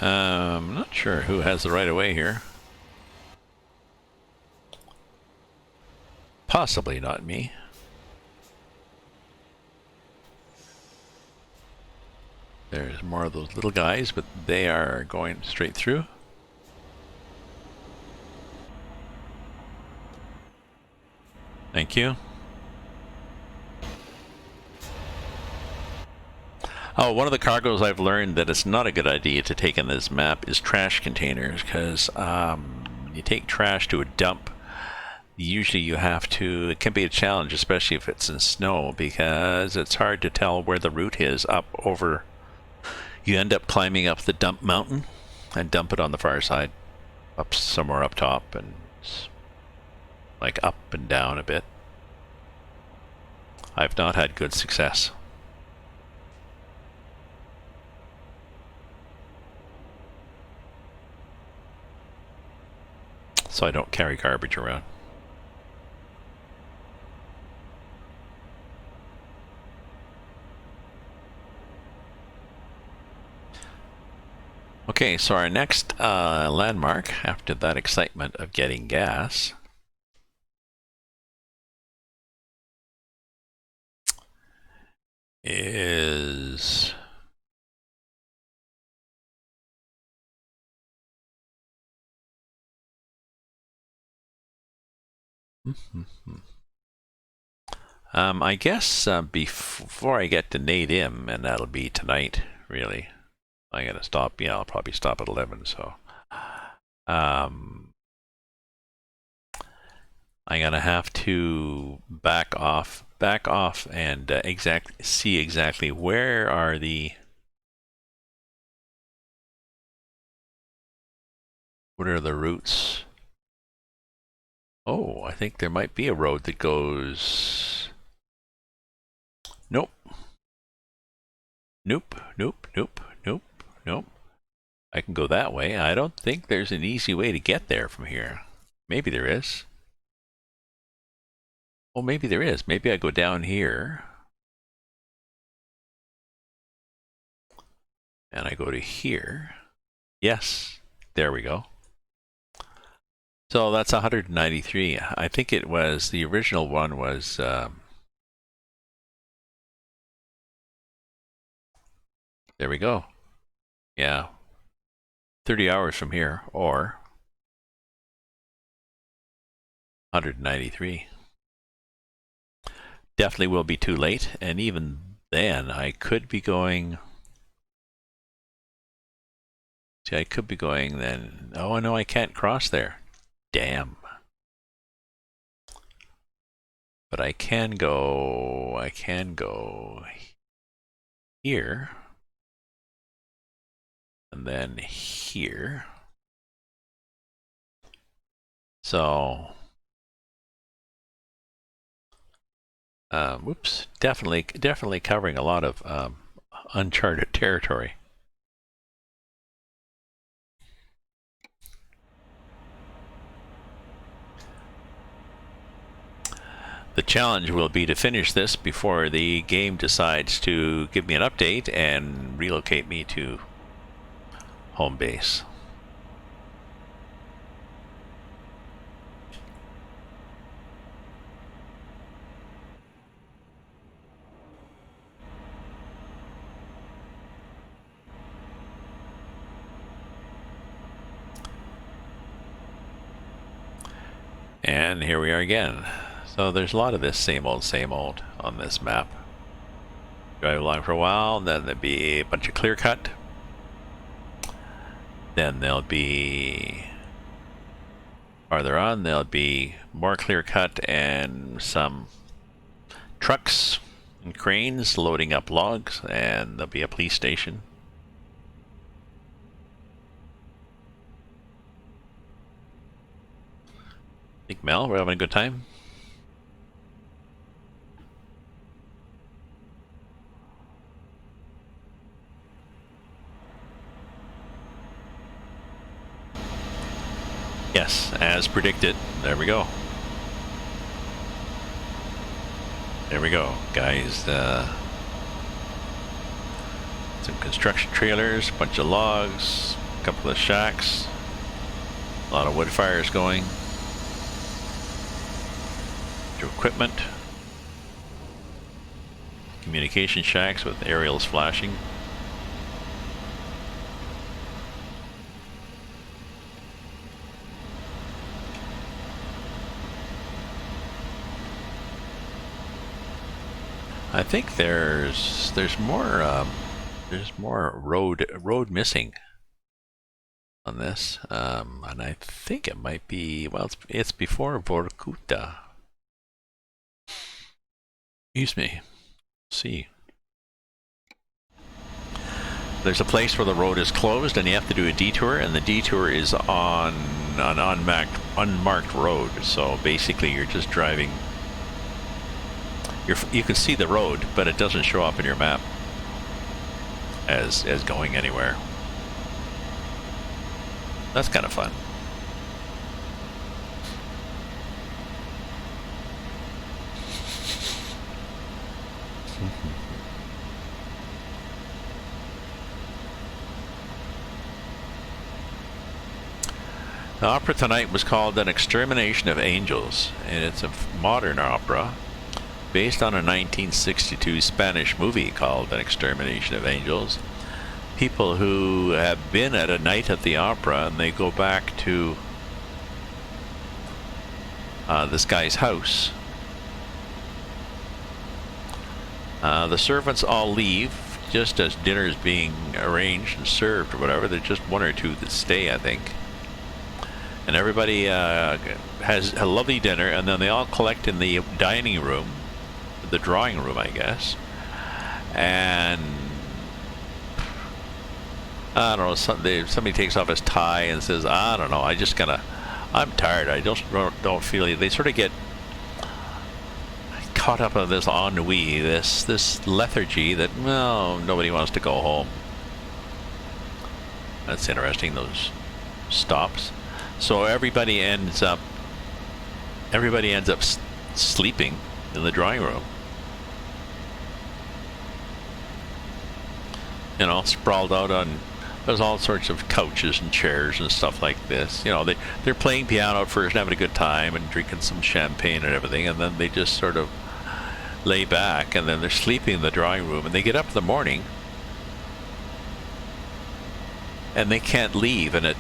I'm not sure who has the right of way here. Possibly not me. There's more of those little guys, but they are going straight through. Thank you. Oh, one of the cargoes I've learned that it's not a good idea to take in this map is trash containers, because you take trash to a dump, usually you have to, it can be a challenge, especially if it's in snow, because it's hard to tell where the route is up over. You end up climbing up the dump mountain and dump it on the far side, up somewhere up top, and like up and down a bit. I've not had good success. So I don't carry garbage around. Okay, so our next landmark after that excitement of getting gas is I guess before I get to Nadim, and that'll be tonight, really. I'm gonna stop. Yeah, I'll probably stop at 11. So, I'm gonna have to back off, and see exactly where are the. What are the routes? Oh, I think there might be a road that goes. Nope. Nope. Nope. Nope. Nope. Nope. I can go that way. I don't think there's an easy way to get there from here. Maybe there is. Oh, maybe there is. Maybe I go down here. And I go to here. Yes. There we go. So that's 193. I think it was, the original one was... there we go. Yeah. 30 hours from here, or 193. Definitely will be too late, and even then I could be going... See, I could be going then... Oh, no, I can't cross there. Damn. But I can go here. And then here. So, whoops, definitely covering a lot of uncharted territory. The challenge will be to finish this before the game decides to give me an update and relocate me to home base. And here we are again. So there's a lot of this same old on this map. Drive along for a while, then there'll be a bunch of clear cut. Then there'll be, farther on, there'll be more clear cut and some trucks and cranes loading up logs, and there'll be a police station. Think Mel, we're having a good time. Yes, as predicted. There we go. There we go, guys. Some construction trailers, a bunch of logs, a couple of shacks, a lot of wood fires going. Equipment. Communication shacks with aerials flashing. I think there's more road missing on this, and I think it might be, well, it's before Vorkuta. Excuse me. See. There's a place where the road is closed and you have to do a detour, and the detour is on an unmarked road. So basically you're just driving. You can see the road, but it doesn't show up in your map as going anywhere. That's kind of fun. The opera tonight was called An Extermination of Angels, and it's a modern opera based on a 1962 Spanish movie called An Extermination of Angels. People who have been at a night at the opera and they go back to this guy's house. The servants all leave just as dinner is being arranged and served or whatever. There's just one or two that stay, I think. And everybody has a lovely dinner, and then they all collect in the dining room, the drawing room, I guess. And I don't know, somebody takes off his tie and says, I don't know, I'm tired, I don't feel it. They sort of get caught up in this ennui, this lethargy that, well, nobody wants to go home. That's interesting, those stops. So everybody ends up sleeping in the drawing room. You know, sprawled out on, there's all sorts of couches and chairs and stuff like this. You know, they're playing piano at first and having a good time and drinking some champagne and everything, and then they just sort of lay back, and then they're sleeping in the drawing room, and they get up in the morning and they can't leave, and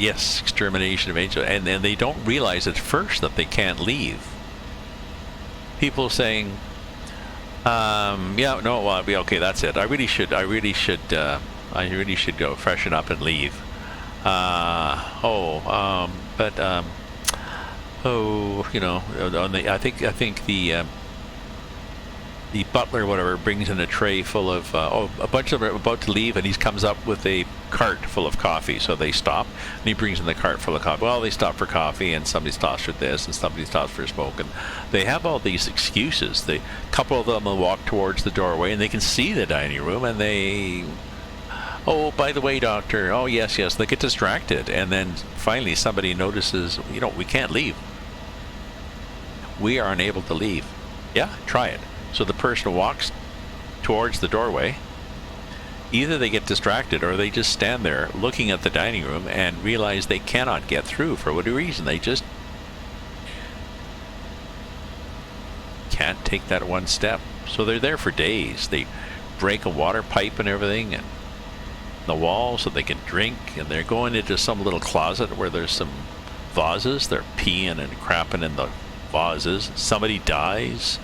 yes, Extermination of Angels, and they don't realize at first that they can't leave. People saying, yeah, no, well, okay, that's it. I really should go freshen up and leave. You know, I think the butler or whatever brings in a tray full of a bunch of them are about to leave, and he comes up with a cart full of coffee. So they stop, and he brings in the cart full of coffee. Well, they stop for coffee, and somebody stops for this, and somebody stops for a smoke, and they have all these excuses. A couple of them will walk towards the doorway, and they can see the dining room, and they, oh, by the way, doctor, oh yes, they get distracted, and then finally somebody notices, you know, we can't leave. We are unable to leave. Yeah, try it. So the person walks towards the doorway. Either they get distracted or they just stand there looking at the dining room and realize they cannot get through for whatever reason. They just can't take that one step. So they're there for days. They break a water pipe and everything and the wall so they can drink, and they're going into some little closet where there's some vases. They're peeing and crapping in the vases. Somebody dies.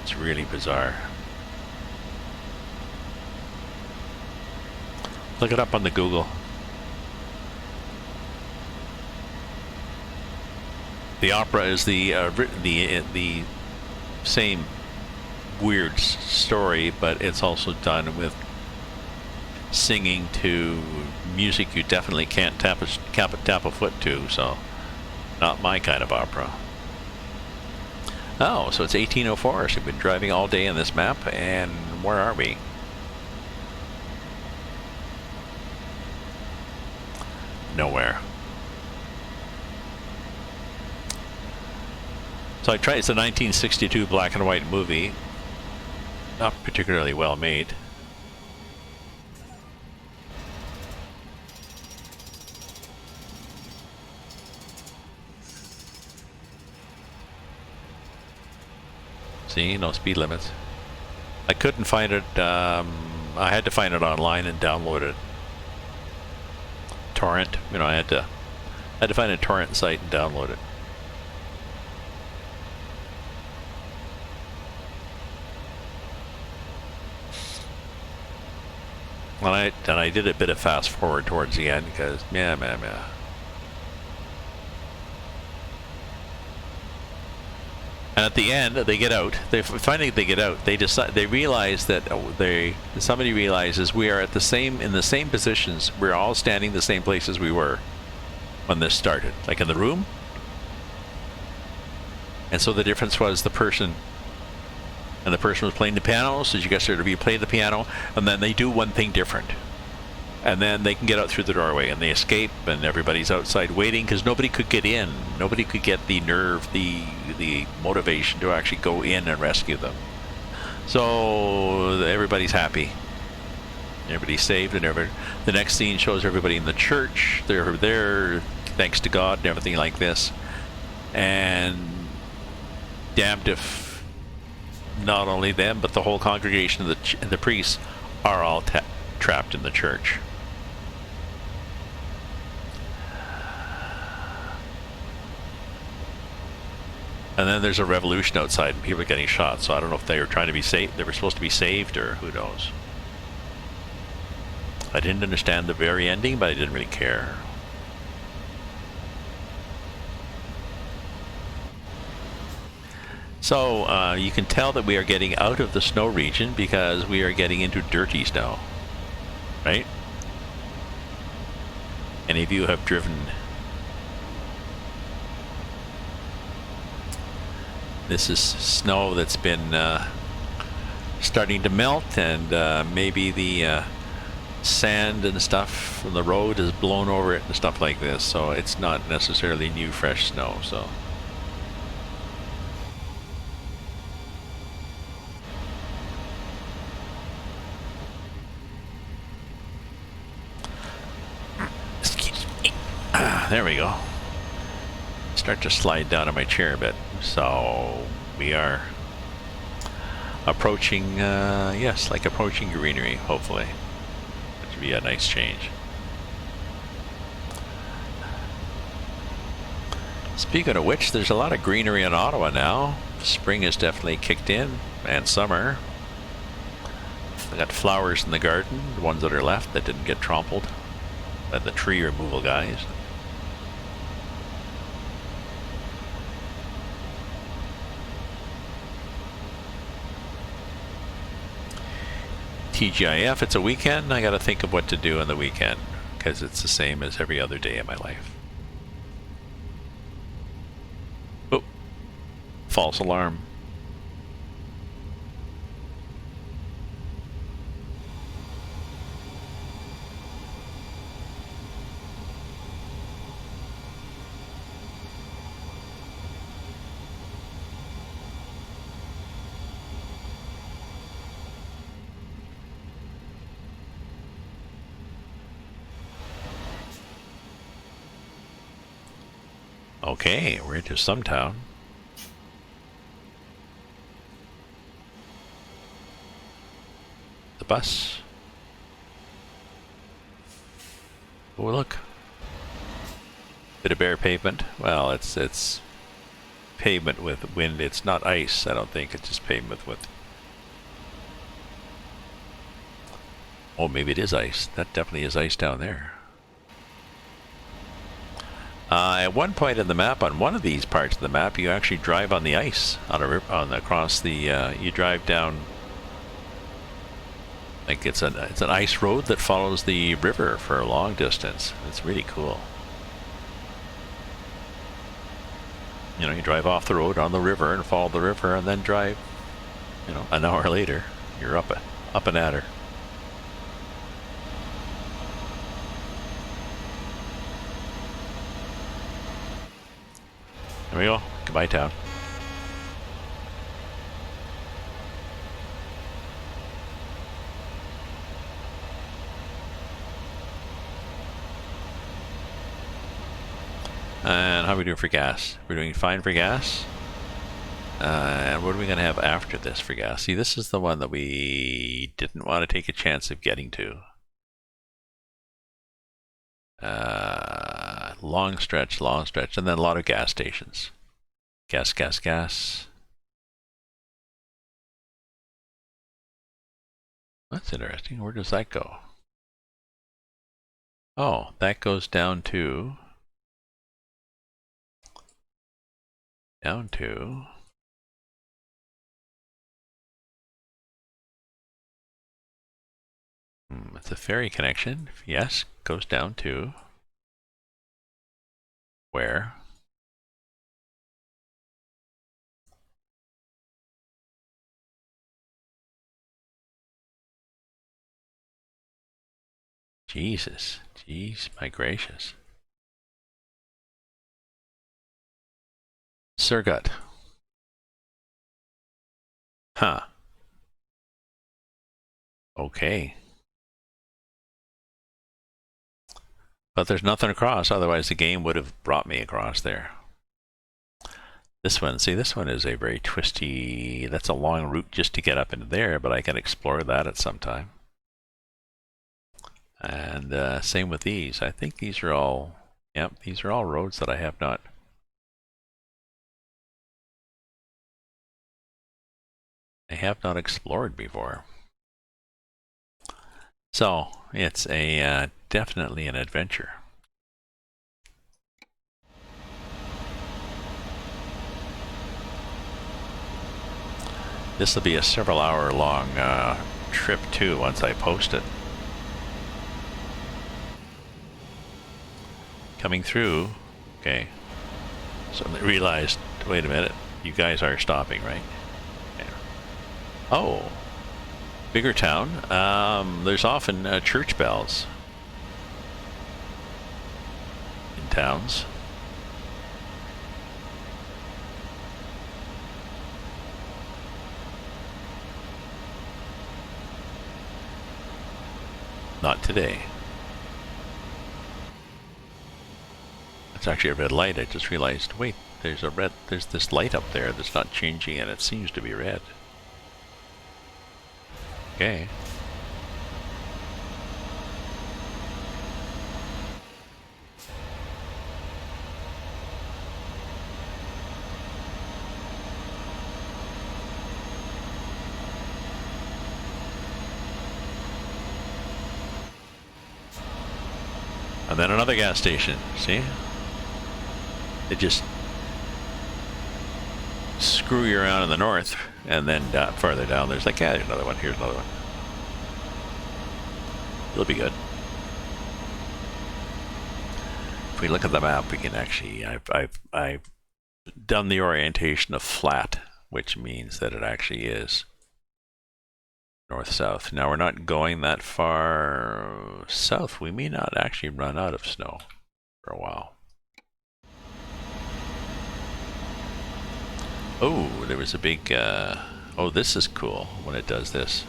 It's really bizarre. Look it up on the Google. The opera is the same weird story, but it's also done with singing to music you definitely can't tap a foot to. So, not my kind of opera. Oh, so it's 1804, so we've been driving all day on this map, and where are we? Nowhere. So it's a 1962 black and white movie, not particularly well made. See, no speed limits. I couldn't find it. I had to find it online and download it. Torrent. You know, I had to find a torrent site and download it. And I did a bit of fast forward towards the end because, yeah. And at the end, they get out. Finally they get out. They decide. They realize that somebody realizes we are in the same positions. We're all standing the same places we were when this started, like in the room. And so the difference was the person was playing the piano. So you guys sort of play the piano, and then they do one thing different. And then they can get out through the doorway and they escape, and everybody's outside waiting because nobody could get in. Nobody could get the nerve, the motivation to actually go in and rescue them. So everybody's happy. Everybody's saved, and the next scene shows everybody in the church. They're there, thanks to God, and everything like this. And damned if not only them, but the whole congregation and the priests are all trapped in the church. And then there's a revolution outside and people are getting shot. So I don't know if they were trying to be saved. They were supposed to be saved, or who knows. I didn't understand the very ending, but I didn't really care. So you can tell that we are getting out of the snow region because we are getting into dirty snow, right? Any of you have driven? This is snow that's been starting to melt, and maybe the sand and stuff from the road has blown over it and stuff like this, so it's not necessarily new fresh snow. So excuse me. There we go. Start to slide down on my chair a bit. So we are approaching, yes, like approaching greenery, hopefully. It should be a nice change. Speaking of which, there's a lot of greenery in Ottawa now. Spring has definitely kicked in, and summer. I got flowers in the garden, the ones that are left that didn't get trampled by the tree removal guys. TGIF, it's a weekend. I gotta think of what to do on the weekend because it's the same as every other day of my life. Oh, false alarm. Okay, we're into some town. The bus. Oh, look. Bit of bare pavement. Well, it's pavement with wind. It's not ice, I don't think. It's just pavement with... Oh, maybe it is ice. That definitely is ice down there. At one point in the map, on one of these parts of the map, you actually drive on the ice across the. You drive down, like it's an ice road that follows the river for a long distance. It's really cool. You know, you drive off the road on the river and follow the river, and then drive. You know, an hour later, you're up and at her. There we go. Goodbye, town. And how are we doing for gas? We're doing fine for gas. And what are we going to have after this for gas? See, this is the one that we didn't want to take a chance of getting to. Long stretch, and then a lot of gas stations. Gas. That's interesting. Where does that go? Oh, that goes down to it's a ferry connection. Yes, goes down to where? Jesus, jeez, my gracious. Surgut. Huh. Okay. But there's nothing across, otherwise the game would have brought me across there. This one, see, this one is a very twisty, that's a long route just to get up into there, but I can explore that at some time. And same with these. I think these are all, yep, these are all roads that I have not explored before. So it's a definitely an adventure. This will be a several-hour-long trip too once I post it. Coming through, okay. So I realized, wait a minute, you guys are stopping, right? Yeah. Oh, bigger town. There's often church bells in towns. Not today. It's actually a red light. I just realized, wait, there's this light up there that's not changing and it seems to be red. Okay. And then another gas station, see? They just screw you around in the north, and then farther down there's like, yeah, there's another one, here's another one. It'll be good. If we look at the map, we can actually, I've done the orientation of flat, which means that it actually is north-south. Now we're not going that far south. We may not actually run out of snow for a while. Oh, there was a big, oh, this is cool when it does this.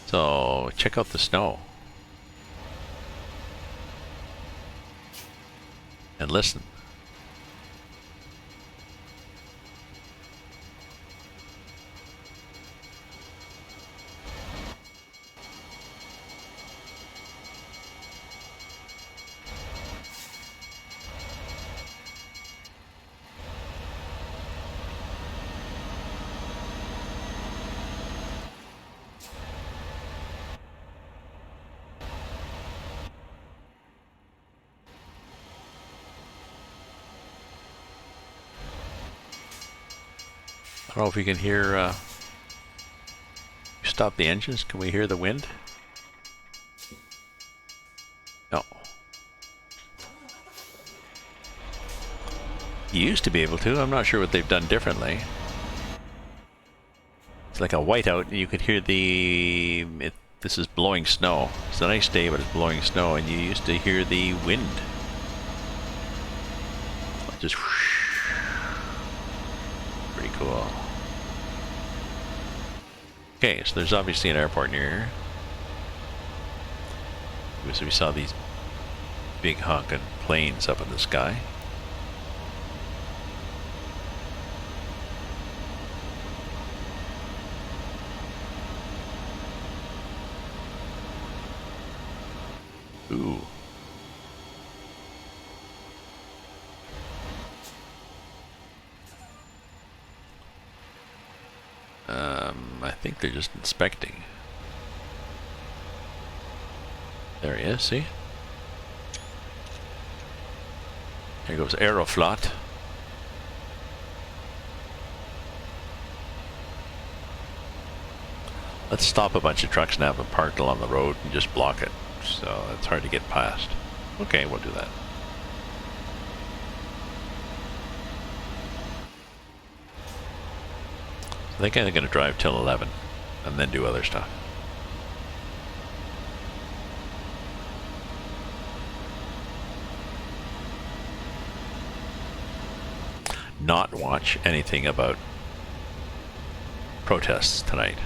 So check out the snow. And listen. I don't know if you can hear, stop the engines, can we hear the wind? No. You used to be able to, I'm not sure what they've done differently. It's like a whiteout, and you could hear this is blowing snow. It's a nice day, but it's blowing snow, and you used to hear the wind. Just whoosh. Pretty cool. Okay, so there's obviously an airport near here. So we saw these big honking planes up in the sky. Ooh. I think they're just inspecting. There he is, see? Here goes Aeroflot. Let's stop a bunch of trucks and have them parked along the road and just block it. So it's hard to get past. Okay, we'll do that. I think I'm going to drive till 11 and then do other stuff. Not watch anything about protests tonight.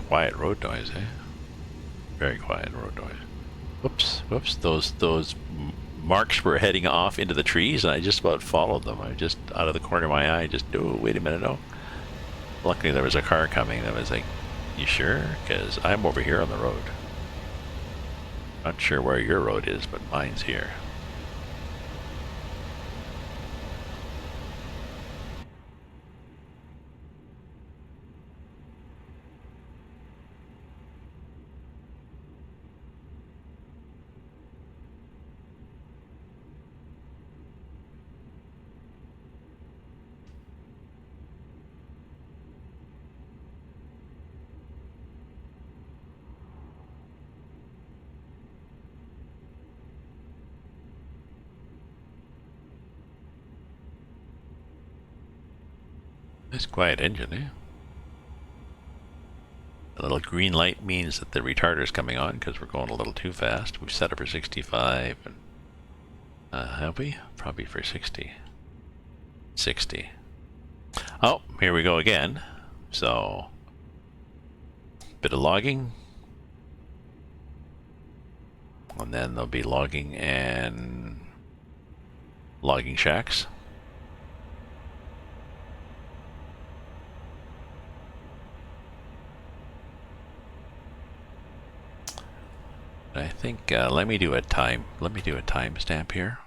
Quiet road noise, eh? Very quiet road noise. Whoops, whoops. Those marks were heading off into the trees, and I just about followed them. I just, out of the corner of my eye, just, oh, wait a minute, no. Luckily, there was a car coming. I was like, you sure? Because I'm over here on the road. Not sure where your road is, but mine's here. Nice quiet engine, eh? A little green light means that the retarder's coming on because we're going a little too fast. We've set it for 65, and have we? Probably for 60. 60. Oh, here we go again. So, bit of logging. And then there'll be logging and logging shacks. I think let me do a timestamp here.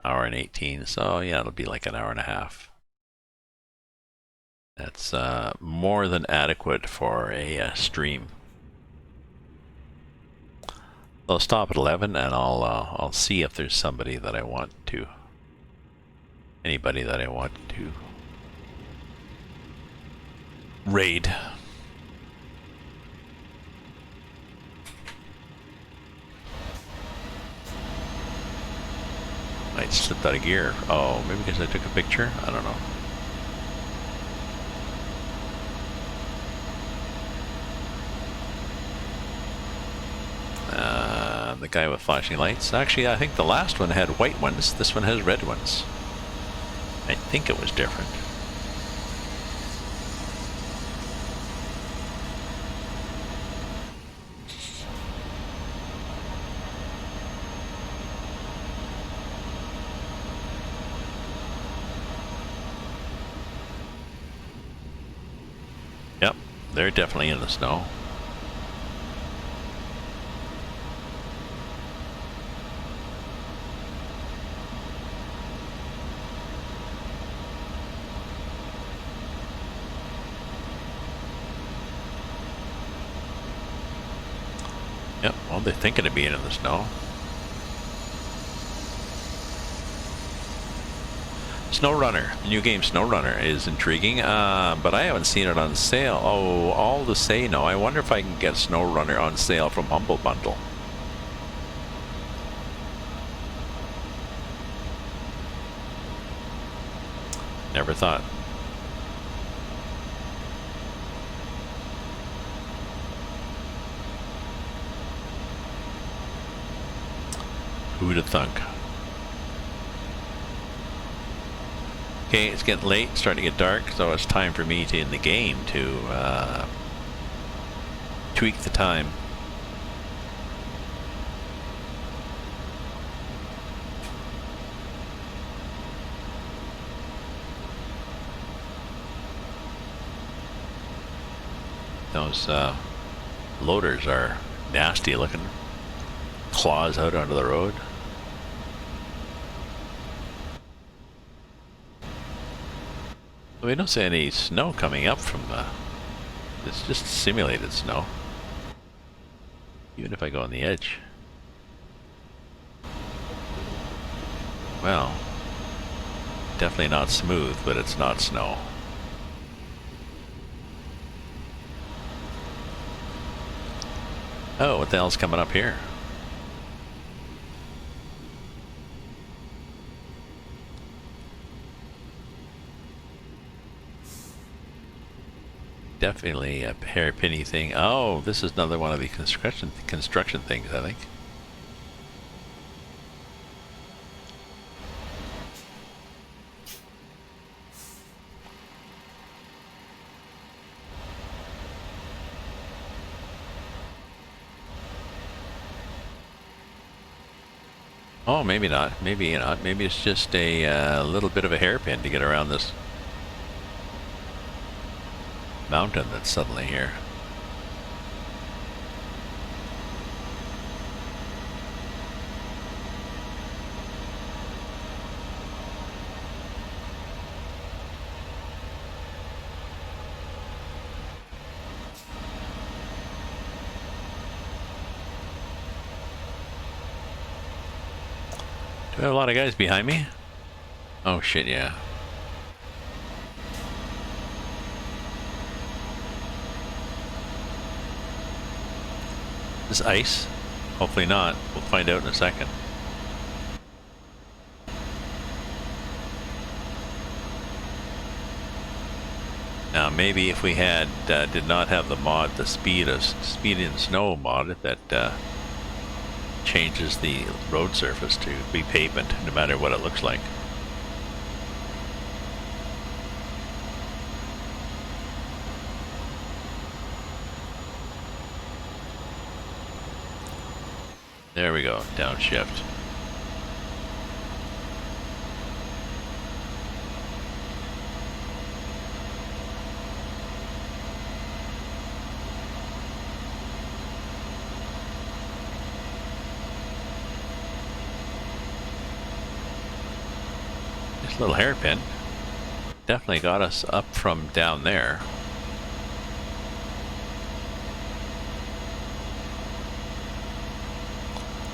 Hour and 18, so yeah, it'll be like an hour and a half. That's more than adequate for a stream. I'll stop at 11, and I'll see if there's somebody that I want to, anybody that I want to raid. I slipped out of gear. Oh, maybe because I took a picture? I don't know. The guy with flashing lights. Actually, I think the last one had white ones. This one has red ones. I think it was different. Yep, they're definitely in the snow. Yep, well, they're thinking of being in the snow. SnowRunner, the new game SnowRunner is intriguing, but I haven't seen it on sale. Oh, all to say no. I wonder if I can get SnowRunner on sale from Humble Bundle. Never thought. Who'd have thunk? Okay, it's getting late, it's starting to get dark, so it's time for me to, in the game, to tweak the time. Those loaders are nasty looking. Claws out onto the road. We don't see any snow coming up from the... It's just simulated snow. Even if I go on the edge. Well, definitely not smooth, but it's not snow. Oh, what the hell's coming up here? Definitely a hairpinny thing. Oh, this is another one of the construction things, I think. Oh, maybe not. Maybe not. Maybe it's just a little bit of a hairpin to get around this mountain that's suddenly here. Do I have a lot of guys behind me? Oh shit, yeah. Is this ice? Hopefully not. We'll find out in a second. Now maybe if we had did not have the mod, the speed in snow mod that changes the road surface to be pavement no matter what it looks like. There we go, downshift. This little hairpin definitely got us up from down there.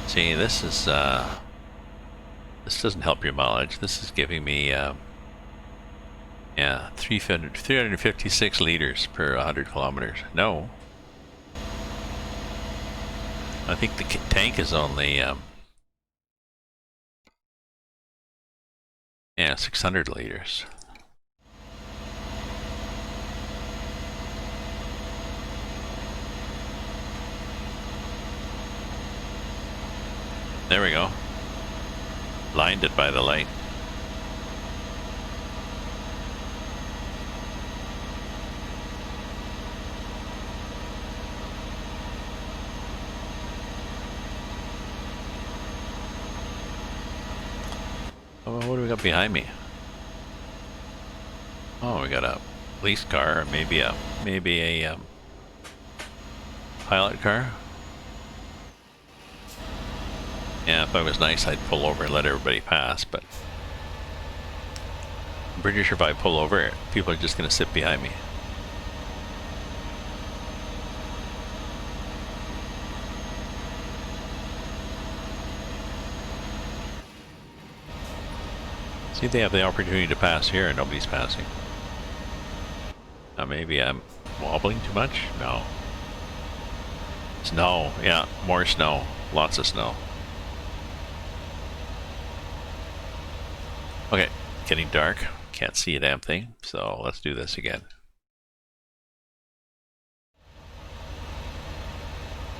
See, this is this doesn't help your mileage. This is giving me yeah, 356 liters per 100 kilometers. No, I think the tank is only yeah, 600 liters. There we go. Blinded by the light. Oh, what do we got behind me? Oh, we got a police car, or maybe a pilot car. Yeah, if I was nice, I'd pull over and let everybody pass, but I'm pretty sure if I pull over, people are just going to sit behind me. See if they have the opportunity to pass here and nobody's passing. Now maybe I'm wobbling too much? No. Snow, yeah, more snow. Lots of snow. Okay, getting dark. Can't see a damn thing, so let's do this again.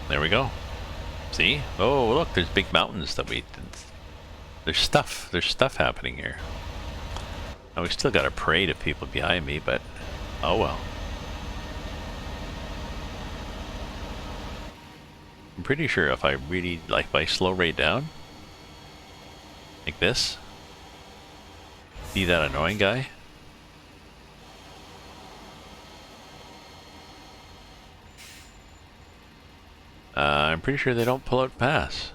There we go. See? Oh, look, there's big mountains that we... There's stuff happening here. Oh, we still got a parade of people behind me, but oh well. I'm pretty sure if I really, like, if I slow rate down, like this, see that annoying guy? I'm pretty sure they don't pull out pass.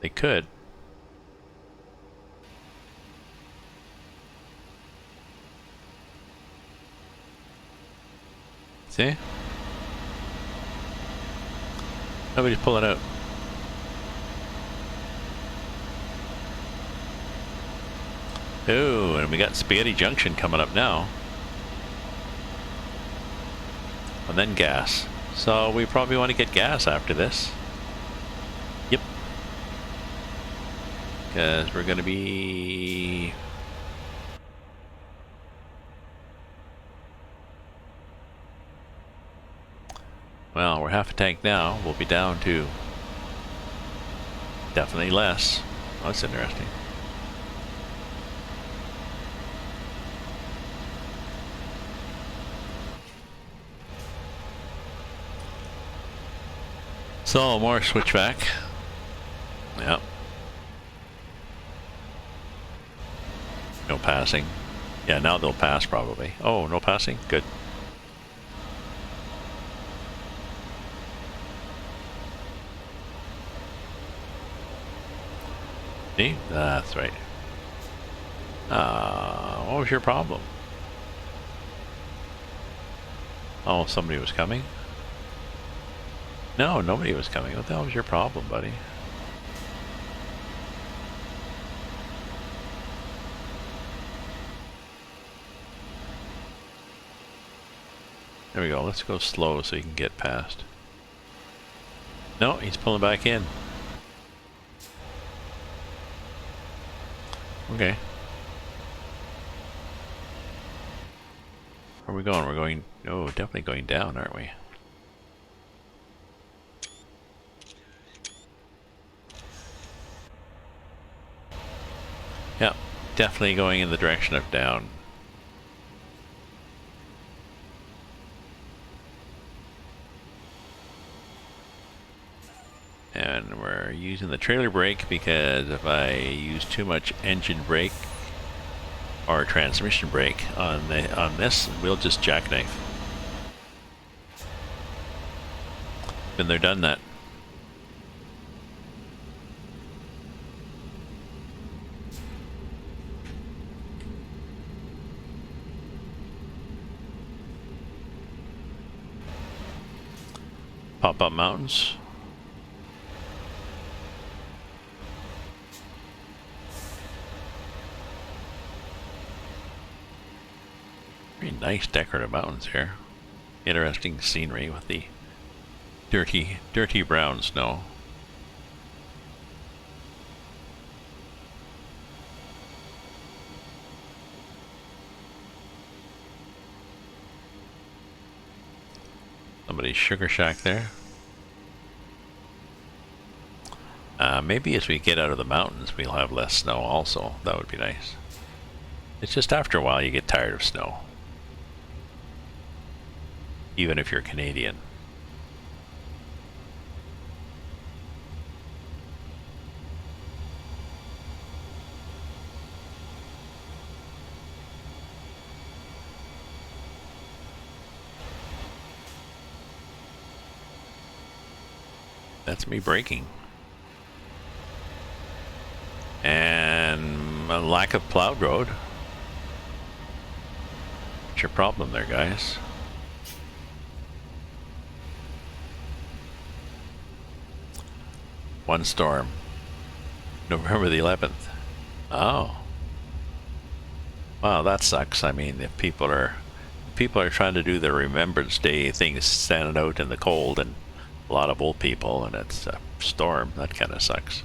They could. See? Nobody's pulling out. Oh, and we got Spaghetti Junction coming up now. And then gas. So we probably want to get gas after this. Yep. Because we're going to be... Well, we're half a tank now. We'll be down to definitely less. Oh, that's interesting. So, more switchback. Yep. No passing. Yeah, now they'll pass probably. Oh, no passing? Good. See? That's right. What was your problem? Oh, somebody was coming? No, nobody was coming. What the hell was your problem, buddy? There we go. Let's go slow so you can get past. No, he's pulling back in. Okay. Where are we going? We're going... Oh, definitely going down, aren't we? Yeah, definitely going in the direction of down. And we're using the trailer brake because if I use too much engine brake or transmission brake on this, we'll just jackknife. Been there, done that. Pop up mountains. Very nice decorative mountains here. Interesting scenery with the dirty brown snow. Somebody's sugar shack there. Maybe as we get out of the mountains, we'll have less snow also. That would be nice. It's just after a while you get tired of snow. Even if you're Canadian. That's me braking. And a lack of plowed road. What's your problem there, guys? One storm. November the 11th. Oh. Wow, that sucks. I mean, if people are trying to do their Remembrance Day things, standing out in the cold, and a lot of old people, and it's a storm. That kind of sucks.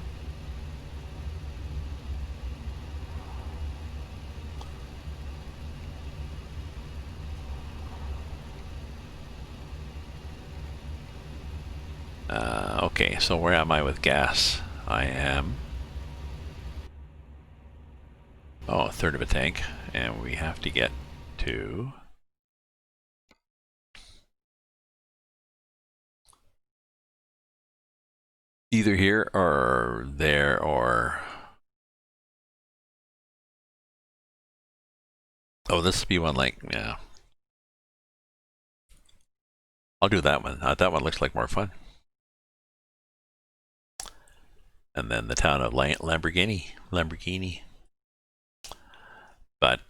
Okay, so where am I with gas? I am Oh, a third of a tank. And we have to get to... either here or there or... oh, this will be one like, yeah. I'll do that one. That one looks like more fun. And then the town of Lamborghini. But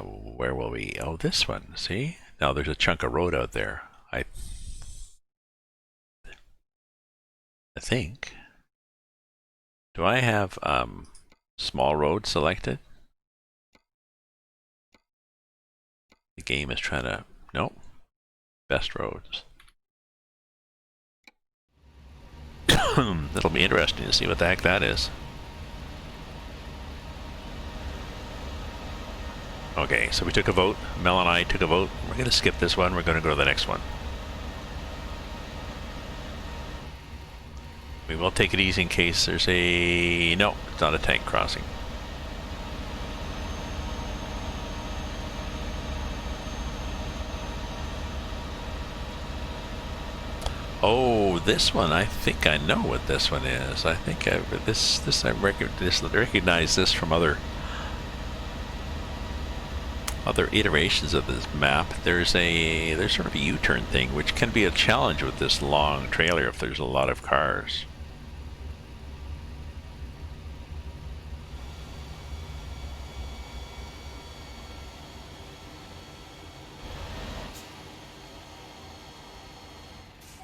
where will we? Oh, this one. See? Now there's a chunk of road out there. I think. Do I have small road selected? The game is trying to... nope. Best roads. That'll be interesting to see what the heck that is. Okay, so we took a vote. Mel and I took a vote. We're going to skip this one. We're going to go to the next one. We will take it easy in case there's a... no, it's not a tank crossing. Oh, this one. I think I know what this one is. I think I recognize this from other iterations of this map. There's sort of a U-turn thing, which can be a challenge with this long trailer if there's a lot of cars.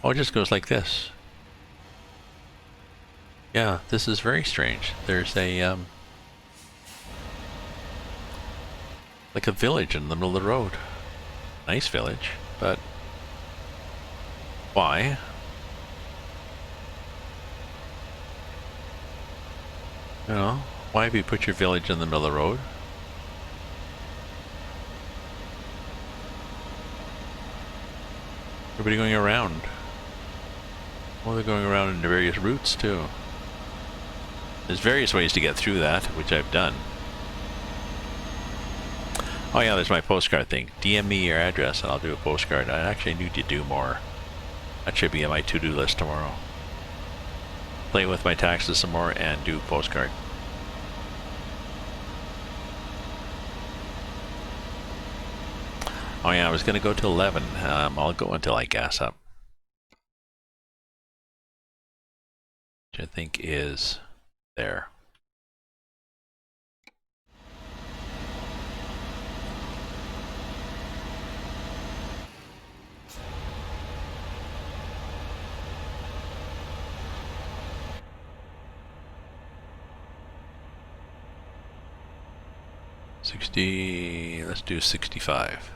Oh, it just goes like this. Yeah, this is very strange. There's a like a village in the middle of the road. Nice village, but why? You know, why have you put your village in the middle of the road? Everybody going around. Well, they're going around in various routes too. There's various ways to get through that, which I've done. Oh yeah, there's my postcard thing. DM me your address and I'll do a postcard. I actually need to do more. That should be on my to-do list tomorrow. Play with my taxes some more and do postcard. Oh yeah, I was going to go to 11. I'll go until I gas up. Which I think is there. Let's do 65.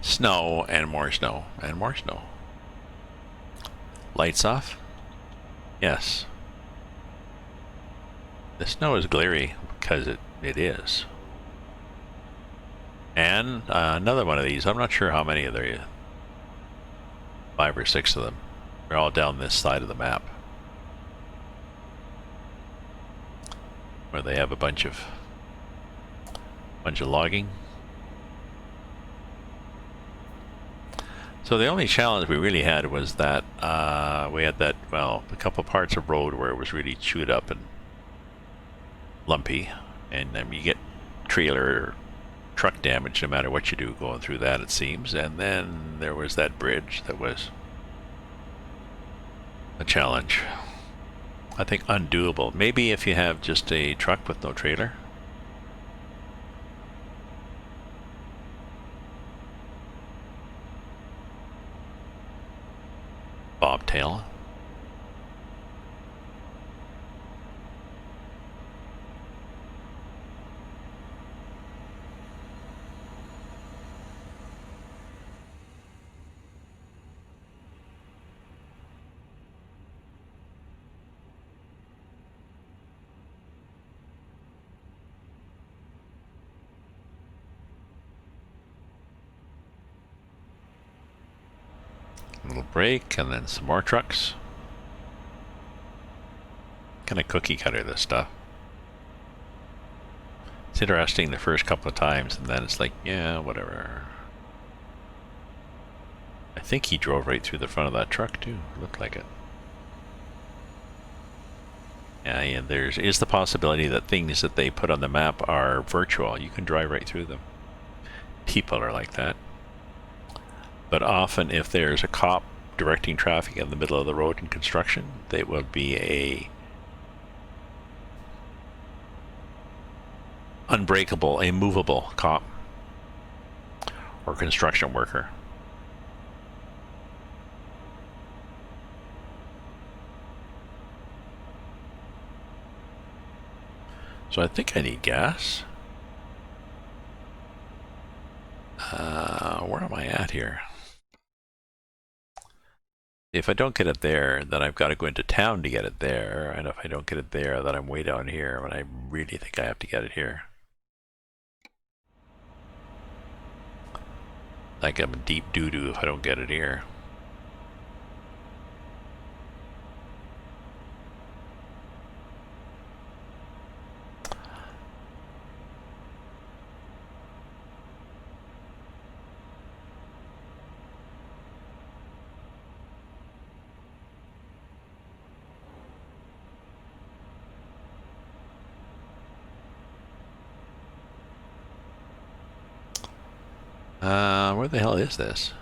Snow and more snow and more snow. Lights off? Yes. The snow is glary because it is. And another one of these. I'm not sure how many of there are. 5 or 6 of them. They're all down this side of the map. Where they have a bunch of logging. So the only challenge we really had was that we had that, well, a couple parts of road where it was really chewed up and lumpy, and then you get trailer or truck damage no matter what you do going through that, it seems. And then there was that bridge that was a challenge. I think undoable. Maybe if you have just a truck with no trailer. Bobtail. break, and then some more trucks. Kind of cookie cutter, this stuff. It's interesting the first couple of times, and then it's like, yeah, whatever. I think he drove right through the front of that truck too. Looked like it. Yeah, there is the possibility that things that they put on the map are virtual. You can drive right through them. People are like that. But often if there's a cop directing traffic in the middle of the road in construction, they will be a unbreakable, immovable cop or construction worker. So I think I need gas. Where am I at here? If I don't get it there, then I've got to go into town to get it there. And if I don't get it there, then I'm way down here when I really think I have to get it here. Like I'm deep doo-doo if I don't get it here. Where the hell is this?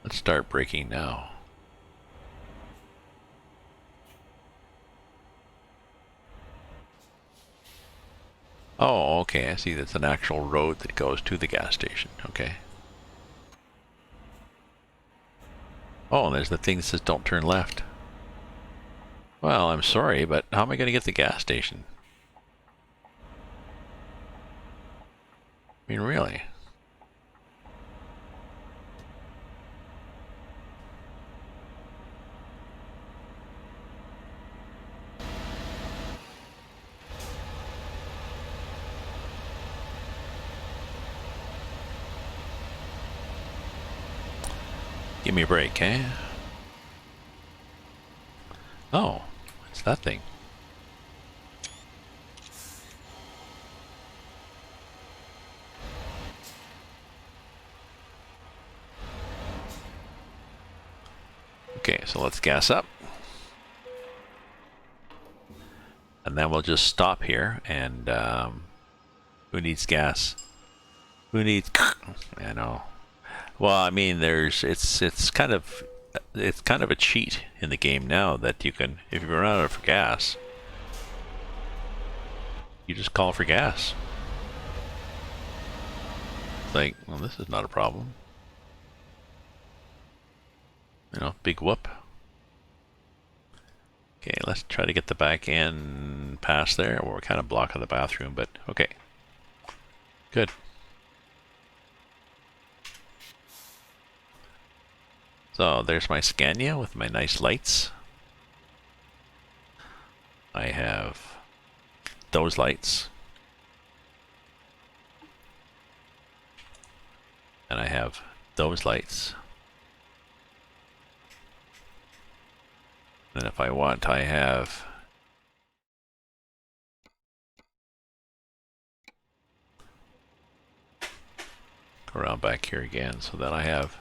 Let's start braking now. Oh, okay, I see that's an actual road that goes to the gas station. Okay. Oh, and there's the thing that says don't turn left. Well, I'm sorry, but how am I going to get to the gas station? I mean, really? Give me a break, eh? Oh, what's that thing? Okay, so let's gas up. And then we'll just stop here and who needs gas? Who needs I know. Well, I mean it's kind of a cheat in the game now that you can, if you run out of gas, you just call for gas. It's like, well, this is not a problem. You know, big whoop. Okay, let's try to get the back end past there. Well, we're kind of blocking the bathroom, but okay. Good. So there's my Scania with my nice lights. I have those lights. And I have those lights. And if I want, I have go around back here again, so that I have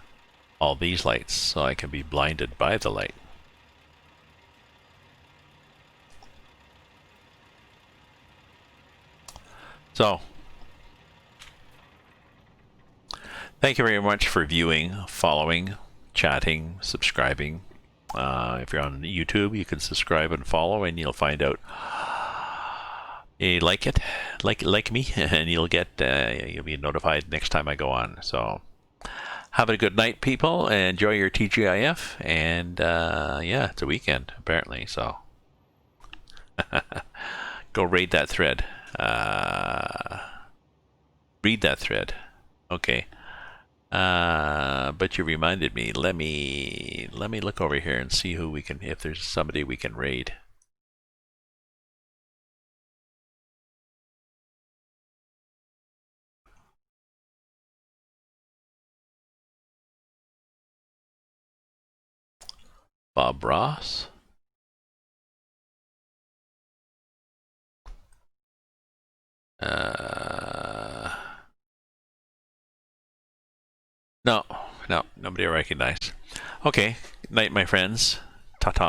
all these lights, so I can be blinded by the light. So, thank you very much for viewing, following, chatting, subscribing. If you're on YouTube, you can subscribe and follow, and you'll find out you like it, like me, and you'll be notified next time I go on. So, have a good night, people. Enjoy your TGIF, and yeah, it's a weekend apparently. So, go raid that thread. Read that thread. Okay. But you reminded me. Let me look over here and see who we can, if there's somebody we can raid. Bob Ross. No, nobody I recognize. Okay, night, my friends. Ta-ta.